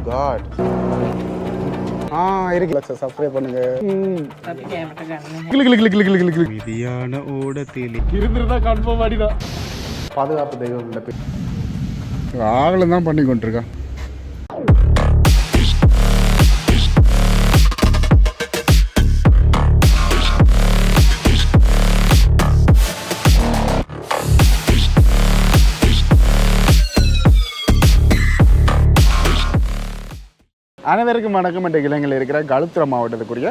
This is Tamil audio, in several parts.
காட். இருக்கு சப்ஸ்கிரைப் பண்ணுங்க. மிதியான ஓடத்தில் இருந்துருந்தா கன்ஃபார்ம் அடிதான். பாதுகாப்பு தெய்வம் ஆகலம் தான் பண்ணி கொண்டிருக்கான். அனைவருக்கும் வணக்கம். இன்றைக்கு இலங்கையில் இருக்கிற களுத்துறை மாவட்டத்துக்குரிய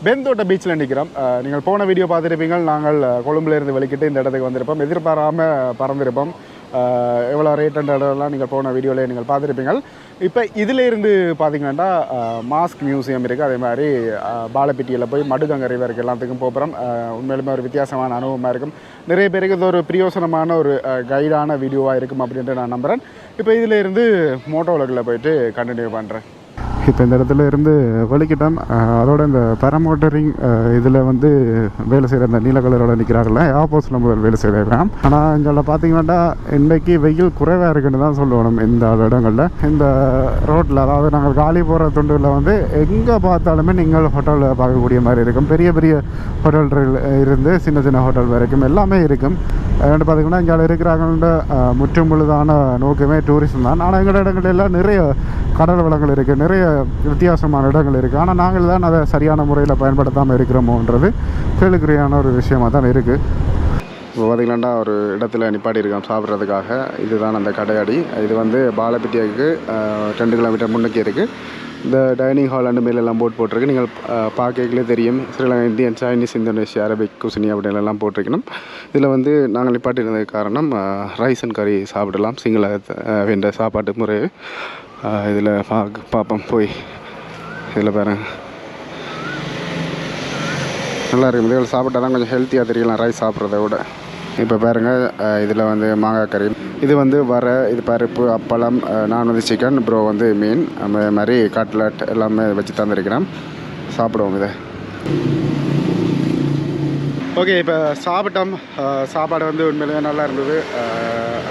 பெந்தோட்ட பீச்சில் நிற்கிறோம். நீங்கள் போன வீடியோ பார்த்துருப்பீங்க. நாங்கள் கொழும்புலேருந்து வெளிக்கிட்டு இந்த இடத்துக்கு வந்திருப்போம். எதிர்பாராமல் பறந்திருப்போம். எவ்வளோ ரேட்டுன்றதெல்லாம் நீங்கள் போன வீடியோவில் நீங்கள் பார்த்துருப்பீங்க. இப்போ இதிலேருந்து பார்த்தீங்கன்னா மாஸ்க் மியூசியம் இருக்குது. அதே மாதிரி பாலப்பிட்டியில் போய் மடுகங்கை ரிவருக்கு எல்லாத்துக்கும் போகிறோம். உண்மையிலுமே ஒரு வித்தியாசமான அனுபவமாக இருக்கும். நிறைய பேருக்கு இது ஒரு பிரயோசனமான ஒரு கைடான வீடியோவாக இருக்கும் அப்படின்ட்டு நான் நம்புகிறேன். இப்போ இதிலேருந்து மோட்டோவில் போயிட்டு கண்டினியூ பண்ணுறேன். இப்போ இந்த இடத்துல இருந்து வெளிக்கிட்டோம். அதோட இந்த பேராமோட்டரிங் இதில் வந்து வேலை செய்கிற இந்த நீல கலரோட நிற்கிறார்கள். ஆப்போசிட்டில் முதல் வேலை செய்கிறாங்க. ஆனால் இங்கே பார்த்தீங்கன்னா இன்றைக்கி வெயில் குறைவாக இருக்குன்னு தான் சொல்லணும். இந்த இடங்களில் இந்த ரோட்டில், அதாவது நாங்கள் காலி போகிற துண்டில் வந்து எங்கே பார்த்தாலுமே நீங்கள் ஹோட்டலில் பார்க்கக்கூடிய மாதிரி இருக்கும். பெரிய பெரிய ஹோட்டல்கள் இருந்து சின்ன சின்ன ஹோட்டல் வரைக்கும் எல்லாமே இருக்கும். என்னென்னு பார்த்தீங்கன்னா இங்கே இருக்கிறாங்கன்ற முற்றும் முழுதான நோக்கமே டூரிசம் தான். ஆனால் எங்கள் இடங்களெல்லாம் நிறைய கடல் வளங்கள் இருக்குது, நிறைய வித்தியாசமான இடங்கள் இருக்குது. ஆனால் நாங்கள் தான் அதை சரியான முறையில் பயன்படுத்தாமல் இருக்கிறோமோன்றது கேள்விக்குறியான ஒரு விஷயமாக தான் இருக்குது. இப்போ பார்த்திங்களாண்டா ஒரு இடத்துல நிப்பாட்டி இருக்கோம் சாப்பிட்றதுக்காக. இதுதான் அந்த கடையாடி. இது வந்து பாலப்பிட்டியாவுக்கு 2 கிலோமீட்டர் முன்னுக்கு இருக்குது. இந்த டைனிங் ஹால் அண்டு மேலெல்லாம் போட்டிருக்கு. நீங்கள் பார்க்கலே தெரியும். Sri Lanka, Indian, Chinese, Indonesia, Arabic cuisine அப்படின்லாம் போட்டிருக்கணும். இதில் வந்து நாங்கள் நிப்பாட்டி இருந்ததுக்கு காரணம் ரைஸ் அண்ட் கறி சாப்பிடலாம். சிங்கள வேண்ட சாப்பாட்டு முறை இதில் பார்ப்போம் போய். இதில் பாருங்க நல்லா இருக்கும். இதில் சாப்பிட்டா தான் கொஞ்சம் ஹெல்த்தியாக தெரியலாம் ரைஸ் சாப்பிட்றத விட. இப்போ பாருங்கள் இதில் வந்து மாங்காய் கறி, இது வந்து இது பருப்பு, அப்பளம், நான் வந்து சிக்கன், ப்ரோ வந்து மீன், அந்த மாதிரி கட்லட் எல்லாமே வச்சு தந்திருக்கிறேன். சாப்பிடுவோம் இதை. ஓகே, இப்போ சாப்பிட்டோம். சாப்பாடு வந்து உண்மையிலேயே நல்லா இருந்தது.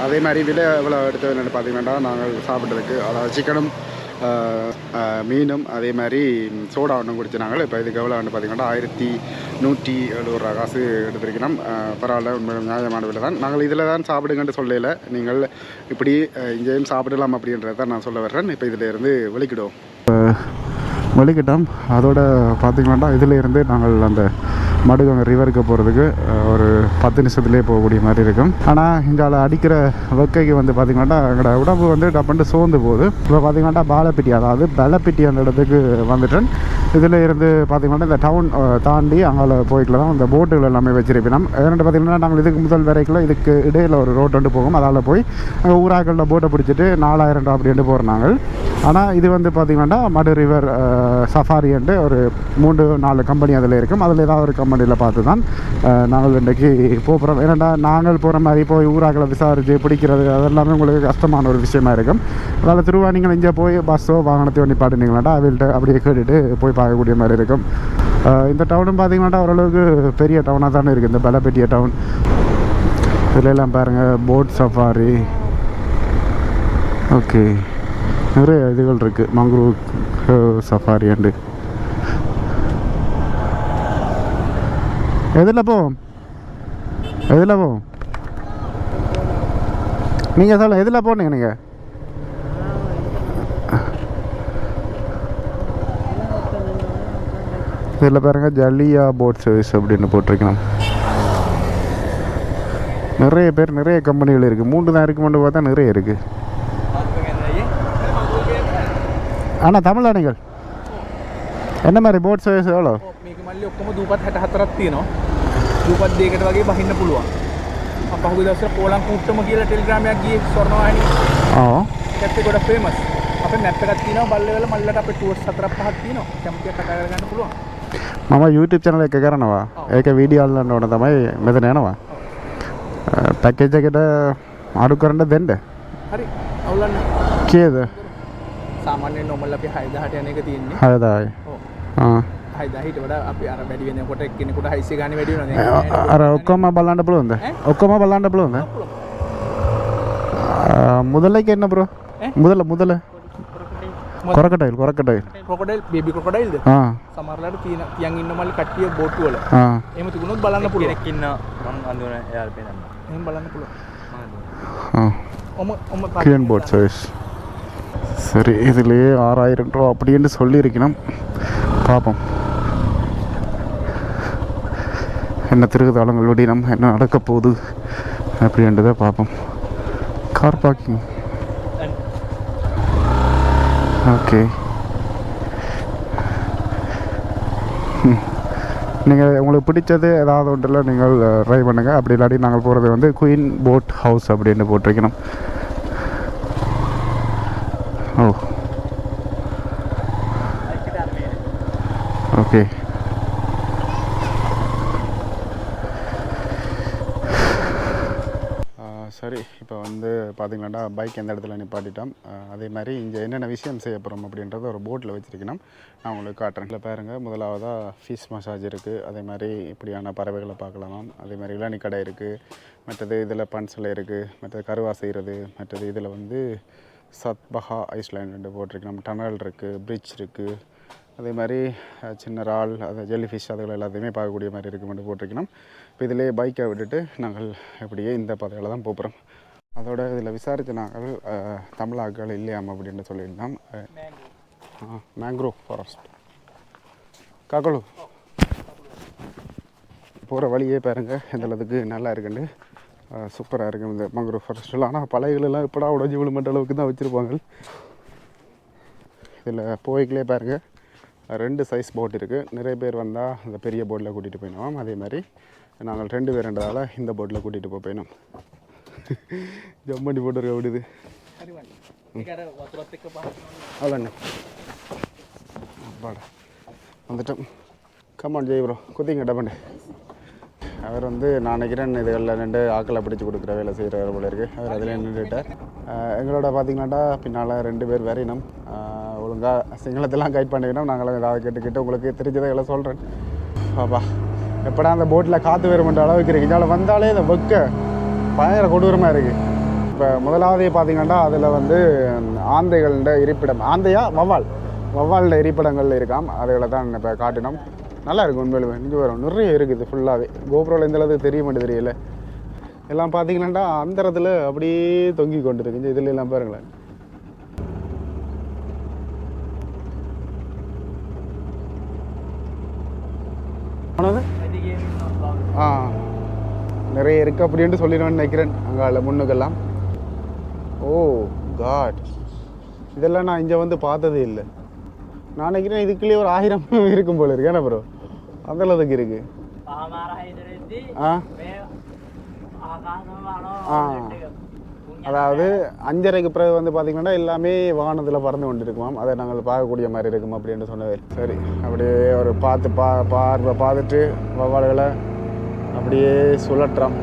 அதே மாதிரி விலை எவ்வளோ எடுத்ததுன்னு பார்த்தீங்கன்னா நாங்கள் சாப்பிட்டதுக்கு, அதாவது சிக்கனும் மீனும் அதே மாதிரி சோடா ஒன்றும் குடிச்சினாங்க. இப்போ இதுக்கு எவ்வளோ பார்த்தீங்கன்னா 1170 காசு எடுத்துருக்கணும். பரவாயில்ல, உண்மை நியாயமான விலை தான். நாங்கள் இதில் தான் சாப்பிடுங்கன்னு சொல்லலை. நீங்கள் இப்படி இங்கேயும் சாப்பிடலாம் அப்படின்றத தான் நான் சொல்ல வர்றேன். இப்போ இதில் இருந்து வெளிக்கிடுவோம். வெளிக்கிட்டோம். அதோட பார்த்திங்கன்னா இதிலேருந்து நாங்கள் அந்த மடுகங்கை ரிவருக்கு போகிறதுக்கு ஒரு 10 நிமிஷத்துலேயே போகக்கூடிய மாதிரி இருக்கும். ஆனால் இங்கே அடிக்கிற வெக்கைக்கு வந்து பார்த்திங்கன்னா எங்களோட உடம்பு வந்து டப்புண்டு சோர்ந்து போகுது. இப்போ பார்த்திங்கன்னா பாலப்பிட்டி, அதாவது பலப்பிட்டி அந்த இடத்துக்கு வந்துட்டேன். இதில் இருந்து பார்த்திங்கன்னா இந்த டவுன் தாண்டி அங்கே போய்க்கலாம். அந்த போட்டுகள் எல்லாமே வச்சிருப்போம். ஏன்னு பார்த்திங்கன்னா நாங்கள் இதுக்கு முதல் வரைக்கும் இதுக்கு இடையில் ஒரு ரோட் வந்து போகும். அதால் போய் அங்கே ஊராக்களில் போட்டை பிடிச்சிட்டு 4000 அப்படின்ட்டு போகிறோம் நாங்கள். ஆனால் இது வந்து பார்த்திங்கன்னா மடு ரிவர் சஃபாரின்ட்டு ஒரு 3-4 கம்பெனி அதில் இருக்கும். அதில் ஏதாவது ஒரு கம்பெனியில் பார்த்து தான் நாங்கள் இன்றைக்கி போகிறோம். ஏன்னா நாங்கள் போகிற மாதிரி போய் ஊராக்களை விசாரித்து பிடிக்கிறது அதெல்லாமே உங்களுக்கு கஷ்டமான ஒரு விஷயமா இருக்கும். அதால் திருவா நீங்கள் இங்கே போய் பஸ்ஸோ வாகனத்தையோ நிப்பாட்டினீங்களாண்டா அவள்கிட்ட அப்படியே கேட்டுட்டு போய் பார்க்கக்கூடிய மாதிரி இருக்கும். இந்த டவுனும் பார்த்திங்கன்னா ஓரளவுக்கு பெரிய டவுனாக தானே இருக்குது, இந்த பலப்பெட்டிய டவுன். இதில் எல்லாம் பாருங்கள், போட் சஃபாரி, ஓகே, நிறைய இதுகள் இருக்குது. மங்க்ரூவ் சஃபாரி அண்டு எதில் போவோம் நீங்கள் சொல்ல, எதில் போனீங்க நீங்கள்? இதில் பாருங்க, ஜலியா போட் சர்வீஸ் அப்படின்னு போட்டிருக்கணும். நிறைய பேர், நிறைய கம்பெனிகள் இருக்குது. 3 தான் இருக்குமென்று பார்த்தா நிறைய இருக்குது. ஆனால் தமிழ்நாடுகள் என்ன மாதிரி போட் சர்வீஸ் எவ்வளோ? මේක මල්ලි ඔක්කොම දූපත් 64ක් තියෙනවා. දූපත් දෙකකට වගේ බහින්න පුළුවන්. අපහුගිය දවස්වල පෝලම් කුට්ටම කියලා ටෙලිග්‍රෑම් එකක් ගියේ ස්වර්ණවාහිනිය. ඔව්. ඒකත් ගොඩ ෆේමස්. අපේ මැප් එකක් තියෙනවා බල්ලේවල මල්ලට අපේ ටූර්ස් 4-5ක් තියෙනවා. කැමතියක් කතා කරගන්න පුළුවන්. මම YouTube channel එක කරනවා. ඒක වීඩියෝ අල්ලන්න ඕන තමයි මෙතන යනවා. පැකේජ් එකට අඩු කරන්න දෙන්න. හරි. අවුලන්න. කීයද? සාමාන්‍යයෙන් normal අපි 6000ට යන එක තියෙන්නේ. 6000යි. ඔව්. 6000ට වඩා අපි අර වැඩි වෙනකොට එක්කෙනෙකුට 600 ගානේ වැඩි වෙනවා. අර ඔක්කොම බලන්න පුළුවන්ද? ඔක්කොම බලන්න පුළුවන්ද? முதலைக்கு என்ன ப்ரோ? முதல்ல කොරකටයිල් ක්‍රොකොඩයිල් බේබි ක්‍රොකොඩයිල්ද සමහරලාට තියන් ඉන්න මල්ලි කට්ටිය බෝට්ටු වල එහෙම තිබුණොත් බලන්න පුළුවන් කෙනෙක් ඉන්න මම අඳුන එයාට පේන්න එහෙම බලන්න පුළුවන් கியன் போட் சர்வீஸ் சரி இதுலேயே 6000 ரூபா அப்படின்னு சொல்லியிருக்கணும் பார்ப்போம் என்ன திருகுதாளங்கள் வெடினம் என்ன நடக்க போகுது அப்படின்றத பார்ப்போம் கார் பார்க்கிங் ஓகே நீங்கள் உங்களுக்கு பிடிச்சது ஏதாவது ஒன்றில் நீங்கள் ட்ரை பண்ணுங்கள் அப்படி இல்லாட்டி நாங்கள் போகிறது வந்து குயின் போட் ஹவுஸ் அப்படின்னு போட்டிருக்கணும் ஓ ஓகே சரி இப்போ வந்து பார்த்திங்களாண்டா பைக் எந்த இடத்துல நிப்பாட்டிட்டோம் அதே மாதிரி இங்கே என்னென்ன விஷயம் செய்ய போகிறோம் அப்படின்றத ஒரு போட்டில் வச்சுருக்கணும் நான் உங்களுக்கு காட்டுறேன் இல்லை பாருங்கள் முதலாவதாக ஃபீஸ் மசாஜ் இருக்குது அதே மாதிரி இப்படியான பறவைகளை பார்க்கலாமாம் அதே மாதிரி இளநீ கடை இருக்குது மற்றது இதில் பன்சிலை இருக்குது மற்றது கருவா செய்கிறது மற்றது இதில் வந்து சத்பஹா ஐஸ்லேண்டு போட்டிருக்கணும் டனல் இருக்குது பிரிட்ஜ் இருக்குது அதே மாதிரி சின்ன இறால் அது ஜெல்லி ஃபிஷ் அதுகள் எல்லாத்தையுமே பார்க்கக்கூடிய மாதிரி இருக்குமென்று போட்டிருக்கணும் இப்போ இதிலே பைக்கை விட்டுட்டு நாங்கள் இப்படியே இந்த பாதையில் தான் போகிறோம் அதோட இதில் விசாரித்து நாங்கள் தமிழாக்கள் இல்லையாம் அப்படின்னு சொல்லியிருந்தோம் மேங்க்ரோவ் ஃபாரஸ்ட் காக்கலு போகிற வழியே பாருங்க எந்த அளவுக்கு நல்லா இருக்குண்டு சூப்பராக இருக்கும் இந்த மேங்க்ரோவ் ஃபாரஸ்ட்டில் ஆனால் பழையகளெல்லாம் எப்படா உடஞ்சி விழுமன்ற அளவுக்கு தான் வச்சுருப்பாங்க இதில் போய்களே பாருங்கள் 2 சைஸ் போட் இருக்குது நிறைய பேர் வந்தால் அந்த பெரிய போட்டில் கூட்டிகிட்டு போயிடுவோம் அதே மாதிரி நாங்கள் 2 பேருன்றதால இந்த போட்டில் கூட்டிகிட்டு போயினோம் ஜம்மண்டி போட்டு இருக்க விடுது அவ்வளோண்ணே அப்பாடா வந்துட்டோம் கமான் ஜெய் ப்ரோ குத்திங்க டபண்டு அவர் வந்து நான் நினைக்கிறேன் இதுகளில் 2 ஆக்களை பிடிச்சி கொடுக்குற வேலை செய்கிறவர் போல இருக்குது அவர் அதில் நின்றுட்டார் எங்களோட பார்த்திங்களாண்டா பின்னால் 2 பேர் வரையினோம் ஒழுங்காக சிங்களத்தெல்லாம் கைட் பண்ணிக்கணும் நாங்களும் ஏதாவது கேட்டுக்கிட்டு உங்களுக்கு தெரிஞ்சதை எல்லாம் சொல்கிறேன் பாப்பா எப்படா அந்த போட்டில் காற்று வருமென்ற அளவுக்கு இருக்குது இதால் வந்தாலே இந்த வெக்க பயங்கர கொடூரமாக இருக்குது இப்போ முதலாவதே பார்த்திங்கன்னா அதில் வந்து ஆந்தைகளோட இருப்பிடம் ஆந்தையா வவ்வாலோட இருப்பிடங்கள் இருக்காம் அதுகளை தான் இப்போ காட்டினோம் நல்லா இருக்கும் உண்மையிலுமே இங்கே வரும் நிறைய இருக்குது ஃபுல்லாகவே கோபுரோவில் எந்த அளவுக்கு தெரிய மாட்டேது தெரியல எல்லாம் பார்த்திங்கன்னா அந்தரத்தில் அப்படியே தொங்கி கொண்டு இருக்குது இதில் எல்லாம் பாருங்களேன் நிறைய இருக்குது அப்படின்ட்டு சொல்லிடுவேன்னு நினைக்கிறேன் அங்கே முன்னுக்கெல்லாம் ஓ காட் இதெல்லாம் நான் இங்கே வந்து பார்த்ததே இல்லை நான் நினைக்கிறேன் இதுக்குள்ளேயே ஒரு 1000 இருக்கும் போல இருக்கு ஏன்னா ப்ரோ அந்த அளவுக்கு இருக்கு அதாவது 5:30க்கு பிறகு வந்து பார்த்திங்கன்னா எல்லாமே வானத்தில் பறந்து கொண்டு இருக்குமாம் அதை நாங்கள் பார்க்கக்கூடிய மாதிரி இருக்கும் அப்படின்னு சொன்னது சரி அப்படியே ஒரு பார்வை பார்த்துட்டு வவ்வால்களை அப்படியே சுழற்றோம்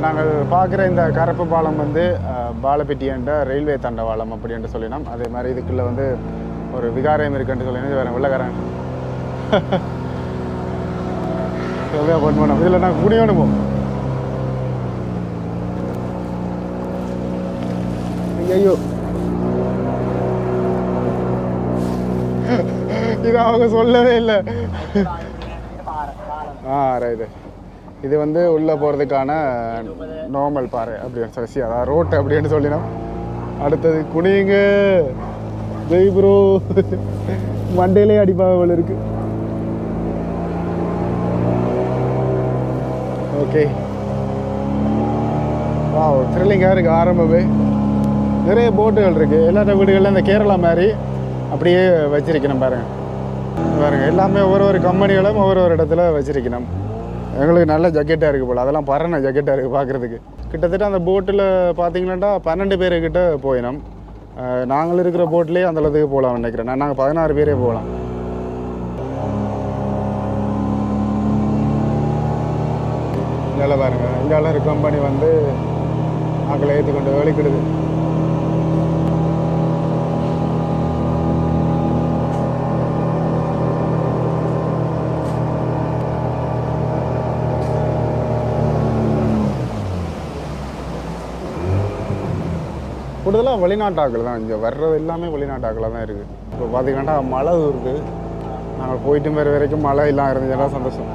நாங்கள் பார்க்குற இந்த கருப்பு பாலம் வந்து பாலப்பட்டி என்ற ரயில்வே தண்டவாளம் அப்படின்ட்டு சொல்லினோம் அதே மாதிரி இதுக்குள்ளே வந்து ஒரு விகாரம் இருக்குன்ட்டு சொல்லினோம் வேறு வெள்ளக்காரன் பண்ணுவோம் இதில் நாங்கள் குடியோனுமோ ஐயோ இது அவங்க சொல்லவே இல்லை ரைட்டு இது வந்து உள்ளே போகிறதுக்கான நார்மல் பாறை அப்படின்னு சொல்லி அதாவது ரோட்டு அப்படின்னு சொல்லினோம் அடுத்தது குனியுங்க ஜெய் ப்ரோ மண்டையிலே அடிப்பாக இருக்கு ஓகே த்ரில்லிங்காக இருக்குது ஆரம்பமே நிறைய போட்டுகள் இருக்குது எல்லாத்த வீடுகளில் இந்த கேரளா மாதிரி அப்படியே வச்சிருக்கணும் பாருங்கள் எல்லாமே ஒவ்வொரு கம்பெனிகளும் ஒவ்வொரு இடத்துல வச்சிருக்கணும் எங்களுக்கு நல்ல ஜக்கெட்டாக இருக்குது போல் அதெல்லாம் பறன ஜக்கெட்டாக இருக்குது பார்க்குறதுக்கு கிட்டத்தட்ட அந்த போட்டில் பார்த்திங்களாண்டா 12 பேருக்கிட்ட போயினோம் நாங்கள் இருக்கிற போட்லேயே அந்தளவுக்கு போகலாம் நினைக்கிறேன் நாங்கள் 16 பேரே போகலாம் இங்கே பாருங்கள் இங்கே ஒரு கம்பெனி வந்து ஆக்களை ஏற்றி கொண்டு வெளிக்கிடுது கூடுதலாக வெளிநாட்டாக்கள் தான் இங்கே வர்றது எல்லாமே வெளிநாட்டாக்களாக தான் இருக்குது. இப்போ பார்த்தீங்கன்னா மழை இருக்குது. நாங்கள் போயிட்டு வேறு வரைக்கும் மழை எல்லாம் இருந்துச்சுன்னா சந்தோஷம்.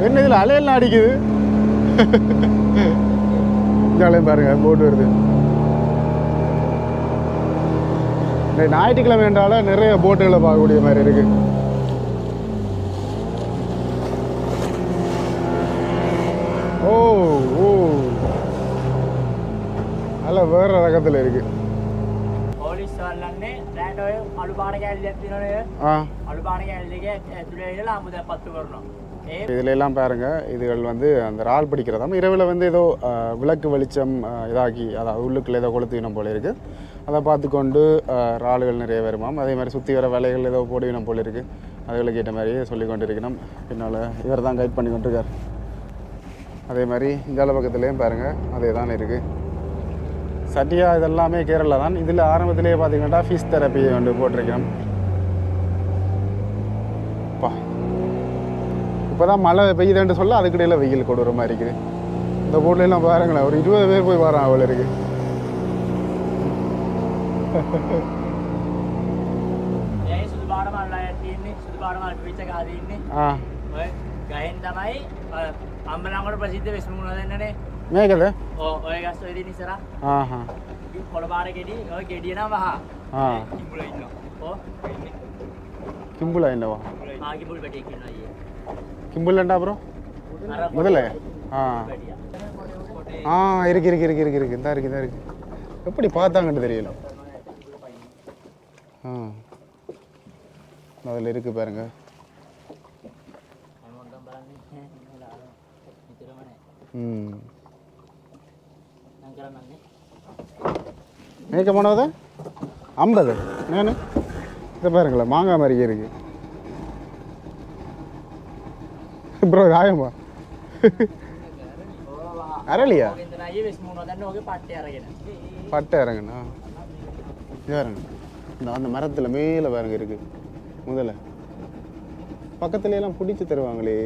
என்ன இதில் அலையெல்லாம் அடிக்குது. ஜாலியாக பாருங்க போட்டு வருது. இந்த ஞாயிற்றுக்கிழமை என்றால நிறைய போட்டுகளை பார்க்கக்கூடிய மாதிரி இருக்கு. ஓ ஓ அல்ல வேற ரகத்தில் இருக்கு. இதுல எல்லாம் பாருங்க, இதுகள் வந்து அந்த இறால் பிடிக்கிறதாம். இரவில் வந்து ஏதோ விளக்கு வெளிச்சம் இதாக்கி அதாவது உள்ளுக்குள்ள ஏதோ கொளுத்தினம் போல இருக்கு. அதை பார்த்து கொண்டு இறால்கள் நிறைய வருமாம். அதே மாதிரி சுற்றி வர வேலைகள் ஏதோ போடுவினம் போல இருக்கு. அதுகளுக்கு ஏற்ற மாதிரியே சொல்லி கொண்டு இருக்கணும். பின்னால் இவர் தான் கைட் பண்ணி கொண்டிருக்கார். அதே மாதிரி இந்த பக்கத்துலேயும் பாருங்க அதே தான் இருக்குது. சட்டியா இதெல்லாமே கேரளா தான். இதில் ஆரம்பத்திலேயே பார்த்தீங்கன்னா ஃபிஷ் தெரப்பி வந்து போட்டிருக்கணும். இப்போ தான் மழை பெய்யுதுன்னு சொல்ல அதுக்கிடையில் வெயில் கொடுற மாதிரி இருக்குது. இந்த போட்லாம் பாருங்களேன், ஒரு 20 பேர் போய் வரான் அவள் இருக்கு. මේකද ඔය ගස් ඔය දින ඉස්සරහ කොළපාර ගෙඩි ඔය ගෙඩිය නම් වහ කිඹුල ඉන්නවා. කිඹුල ඉන්නවා. කිඹුල් පැටියෙක් ඉන්නවා අයියේ. கிம்புல்லண்டா ப்ரோ முதல்ல இருக்கு இருக்கு இருக்கு இருக்கு இருக்கு தான் இருக்கு. எப்படி பார்த்தாங்கன்னு தெரியல. அதில் இருக்கு பாருங்க. மேய்க்க போனது 50 நான் இதை பாருங்களேன், மாங்காய் மாதிரியே இருக்கு ப்ரோ. காயமா அரளியா பட்டை இறங்கண்ணா இறங்க. இந்த அந்த மரத்தில் மேலே பாருங்க இருக்கு முதல்ல. பக்கத்துல எல்லாம் பிடிச்சி தருவாங்களே.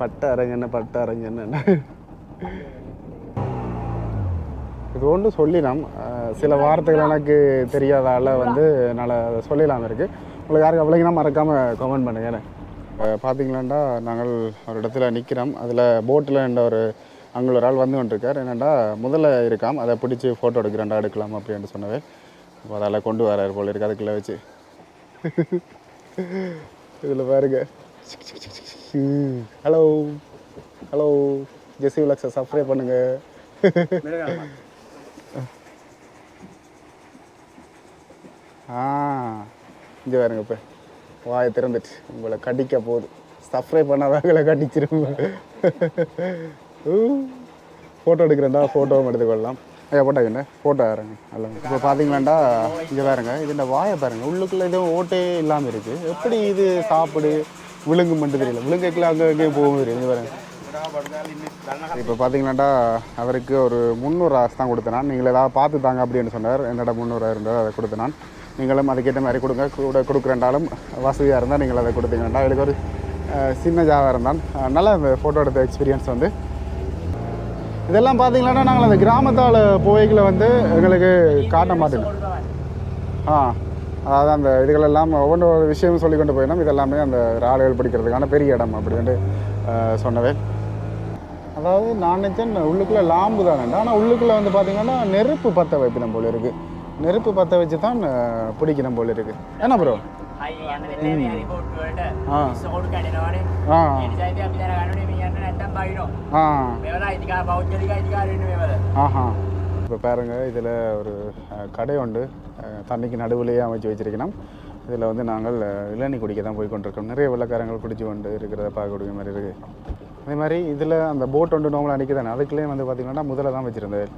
பட்டை அரங்கன்னு இது ஒன்று சொல்லிடலாம். சில வார்த்தைகள் எனக்கு தெரியாதால வந்து என்னால் அதை சொல்லிடலாம் இருக்குது. உங்களுக்கு யாருக்கு அவ்வளோங்கன்னா மறக்காமல் கமெண்ட் பண்ணுங்க. பார்த்தீங்களாண்டா நாங்கள் ஒரு இடத்துல நிற்கிறோம். அதில் போட்டில் என்ற ஒரு அங்கே ஒரு ஆள் வந்து கொண்டிருக்கார். என்னென்னா முதல்ல இருக்காம், அதை பிடிச்சி ஃபோட்டோ எடுக்கலாம் அப்படின்னு சொன்னவே இப்போ அதால் கொண்டு வரார் போல் இருக்குது. அதுக்குள்ளே வச்சு இதில் பாருங்க. ஹலோ ஹலோ ஜெஸி விலாக்ஸை சப்ஸ்கிரைப் பண்ணுங்கள். இங்கே பாருங்க, இப்போ வாயை திறந்துட்டு உங்களை கடிக்க போகுது. சப்ஸ்கிரைப் பண்ணாதாங்களை கடிச்சிருங்க. ஃபோட்டோ எடுக்கிறேன்டா, ஃபோட்டோவும் எடுத்துக்கொள்ளலாம். ஐயா போட்டாங்கண்ணே ஃபோட்டோ ஆகிறேங்க எல்லாம். இப்போ பார்த்தீங்களாண்டா இங்கே பாருங்க, இது இந்த வாயை பாருங்கள், உள்ளுக்குள்ளே எதுவும் ஓட்டே இல்லாமல் இருக்குது. எப்படி இது சாப்பிடு விழுங்கு மட்டும் தெரியல. விழுங்கைக்குள்ள அங்கே போகும் தெரியும். இங்கே பாருங்க. இப்போ பார்த்தீங்களாண்டா அவருக்கு ஒரு 300 ஆசை தான் கொடுத்தேன். நீங்கள் ஏதாவது பார்த்து தாங்க அப்படின்னு சொன்னார். என்னோட 300 இருந்தால் அதை கொடுத்தேன். நீங்களும் அதுக்கேற்ற மாதிரி கொடுங்க. கூட கொடுக்குறேன்டாலும் வசதியாக இருந்தால் நீங்கள் அதை கொடுத்தீங்கண்டா. எனக்கு ஒரு சின்ன வியாபாரம் தான். நல்லா இந்த ஃபோட்டோ எடுத்த எக்ஸ்பீரியன்ஸ் வந்து இதெல்லாம் பார்த்தீங்கன்னா நாங்கள் அந்த கிராமத்தால் போய்களை வந்து எங்களுக்கு காட்ட மாட்டோம். அதாவது அந்த இதுகளெல்லாம் ஒவ்வொரு விஷயமும் சொல்லி கொண்டு போயிடணும். இதெல்லாமே அந்த ஆளுகள் படிக்கிறதுக்கான பெரிய இடம் அப்படின்ட்டு சொன்னவே. அதாவது நான் நினச்சேன் உள்ளுக்குள்ளே லாம்பு தானே, ஆனால் உள்ளுக்குள்ளே வந்து பார்த்திங்கன்னா நெருப்பு பற்ற வைப்பினம் போல் இருக்குது. நெருப்பு பற்ற வச்சு தான் பிடிக்கணும் போல் இருக்குது. என்ன ப்ரோ? இப்போ பாருங்க, இதில் ஒரு கடை உண்டு, தண்ணிக்கு நடுவுலையே அமைச்சு வச்சிருக்கணும். இதில் வந்து நாங்கள் இளநீ குடிக்க தான் போய் கொண்டிருக்கோம். நிறைய வெள்ளக்காரங்கள் குடிச்சு கொண்டு இருக்கிறத பார்க்கக்கூடிய மாதிரி இருக்குது. அதே மாதிரி இதில் அந்த போட் ஒன்று நோம்பலாக அன்றைக்கி அதுக்குள்ளேயும் வந்து பார்த்திங்கன்னா முதல்ல தான் வச்சுருந்தேன்.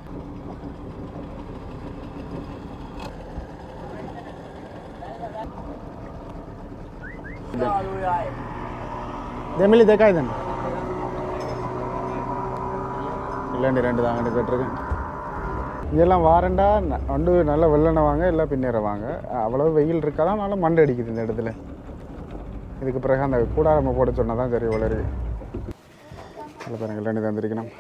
දෙමිලි දෙකයි දෙන්න. இல்லாண்டி 2 தாங்கன்னு கேட்டிருக்கேன். இங்கெல்லாம் வாரண்டா வந்து நல்லா வெள்ளனை வாங்க இல்லை பின்னேற வாங்க. அவ்வளோ வெயில் இருக்காதான் நல்லா மண்டை அடிக்குது இந்த இடத்துல. இதுக்கு பிறகு அந்த கூடாரமாக போட சொன்னால் தான் சரி வளருது. இல்லை பாருங்கள் இல்லாண்டி தந்திருக்கணும்.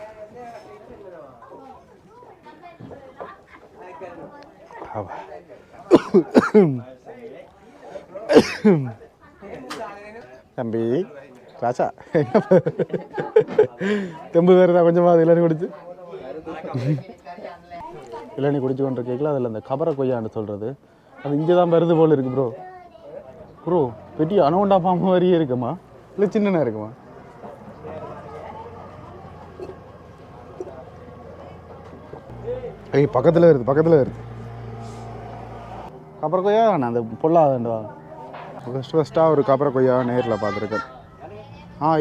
தம்பி ராசா தெம்பு வேறு தான் கொஞ்சமாக அது இளநீ குடிச்சு இளநீ குடிச்சு கொண்டு கேட்கல. அதில் அந்த கபரை கொய்யான்னு சொல்கிறது அது இங்கே தான் வருது போல் இருக்குது ப்ரோ. ப்ரோ பெரிய அனோண்டா பாம்பு மாதிரியே இருக்குமா இல்லை சின்னனா இருக்குமா? ஐய் பக்கத்தில் வருது கபரை கொய்யா நான் அந்த பொல்லாதண்டா ஃபஸ்ட்டாக ஒரு கபரை கொய்யா நேரில் பார்த்துருக்கேன்.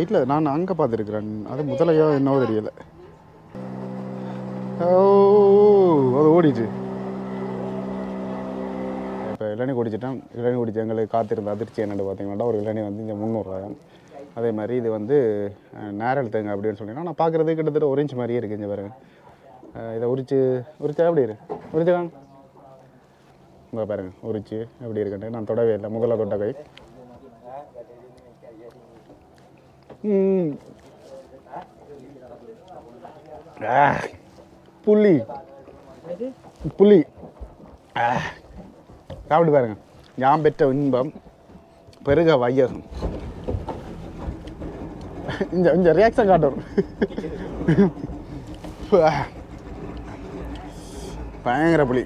இல்லை நான் அங்கே பார்த்துருக்குறேன். அது முதலையோ என்னவோ தெரியலை. ஓ அது ஓடிச்சு. இப்போ இளநீ குடிச்சிட்டேன். இளநீ குடிச்சு எங்களுக்கு காத்திருந்த அதிர்ச்சி என்னென்னு பார்த்தீங்கன்னா ஒரு இளநீ வந்து இங்கே 300 ரூபாய். அதே மாதிரி இது வந்து நேரல் தேங்க அப்படின்னு சொன்னீங்கன்னா நான் பார்க்குறது கிட்டத்தட்ட 1 இன்ச் மாதிரியே இருக்குது. இங்கே பாருங்க இதை உரிச்சா எப்படி இருக்கு உரிச்சுக்காங்க இங்கே பாருங்கள் உரிச்சு எப்படி இருக்குன்ட்டு நான் தொடவே இல்லை. முதல்ல தொட்ட கை புள்ளி சாப்பிட்டு பாருங்க. ஞான் பெற்ற இன்பம் பெருக வையகம். இந்த ரியாக்ஷன் காட்டும். பயங்கர புளி.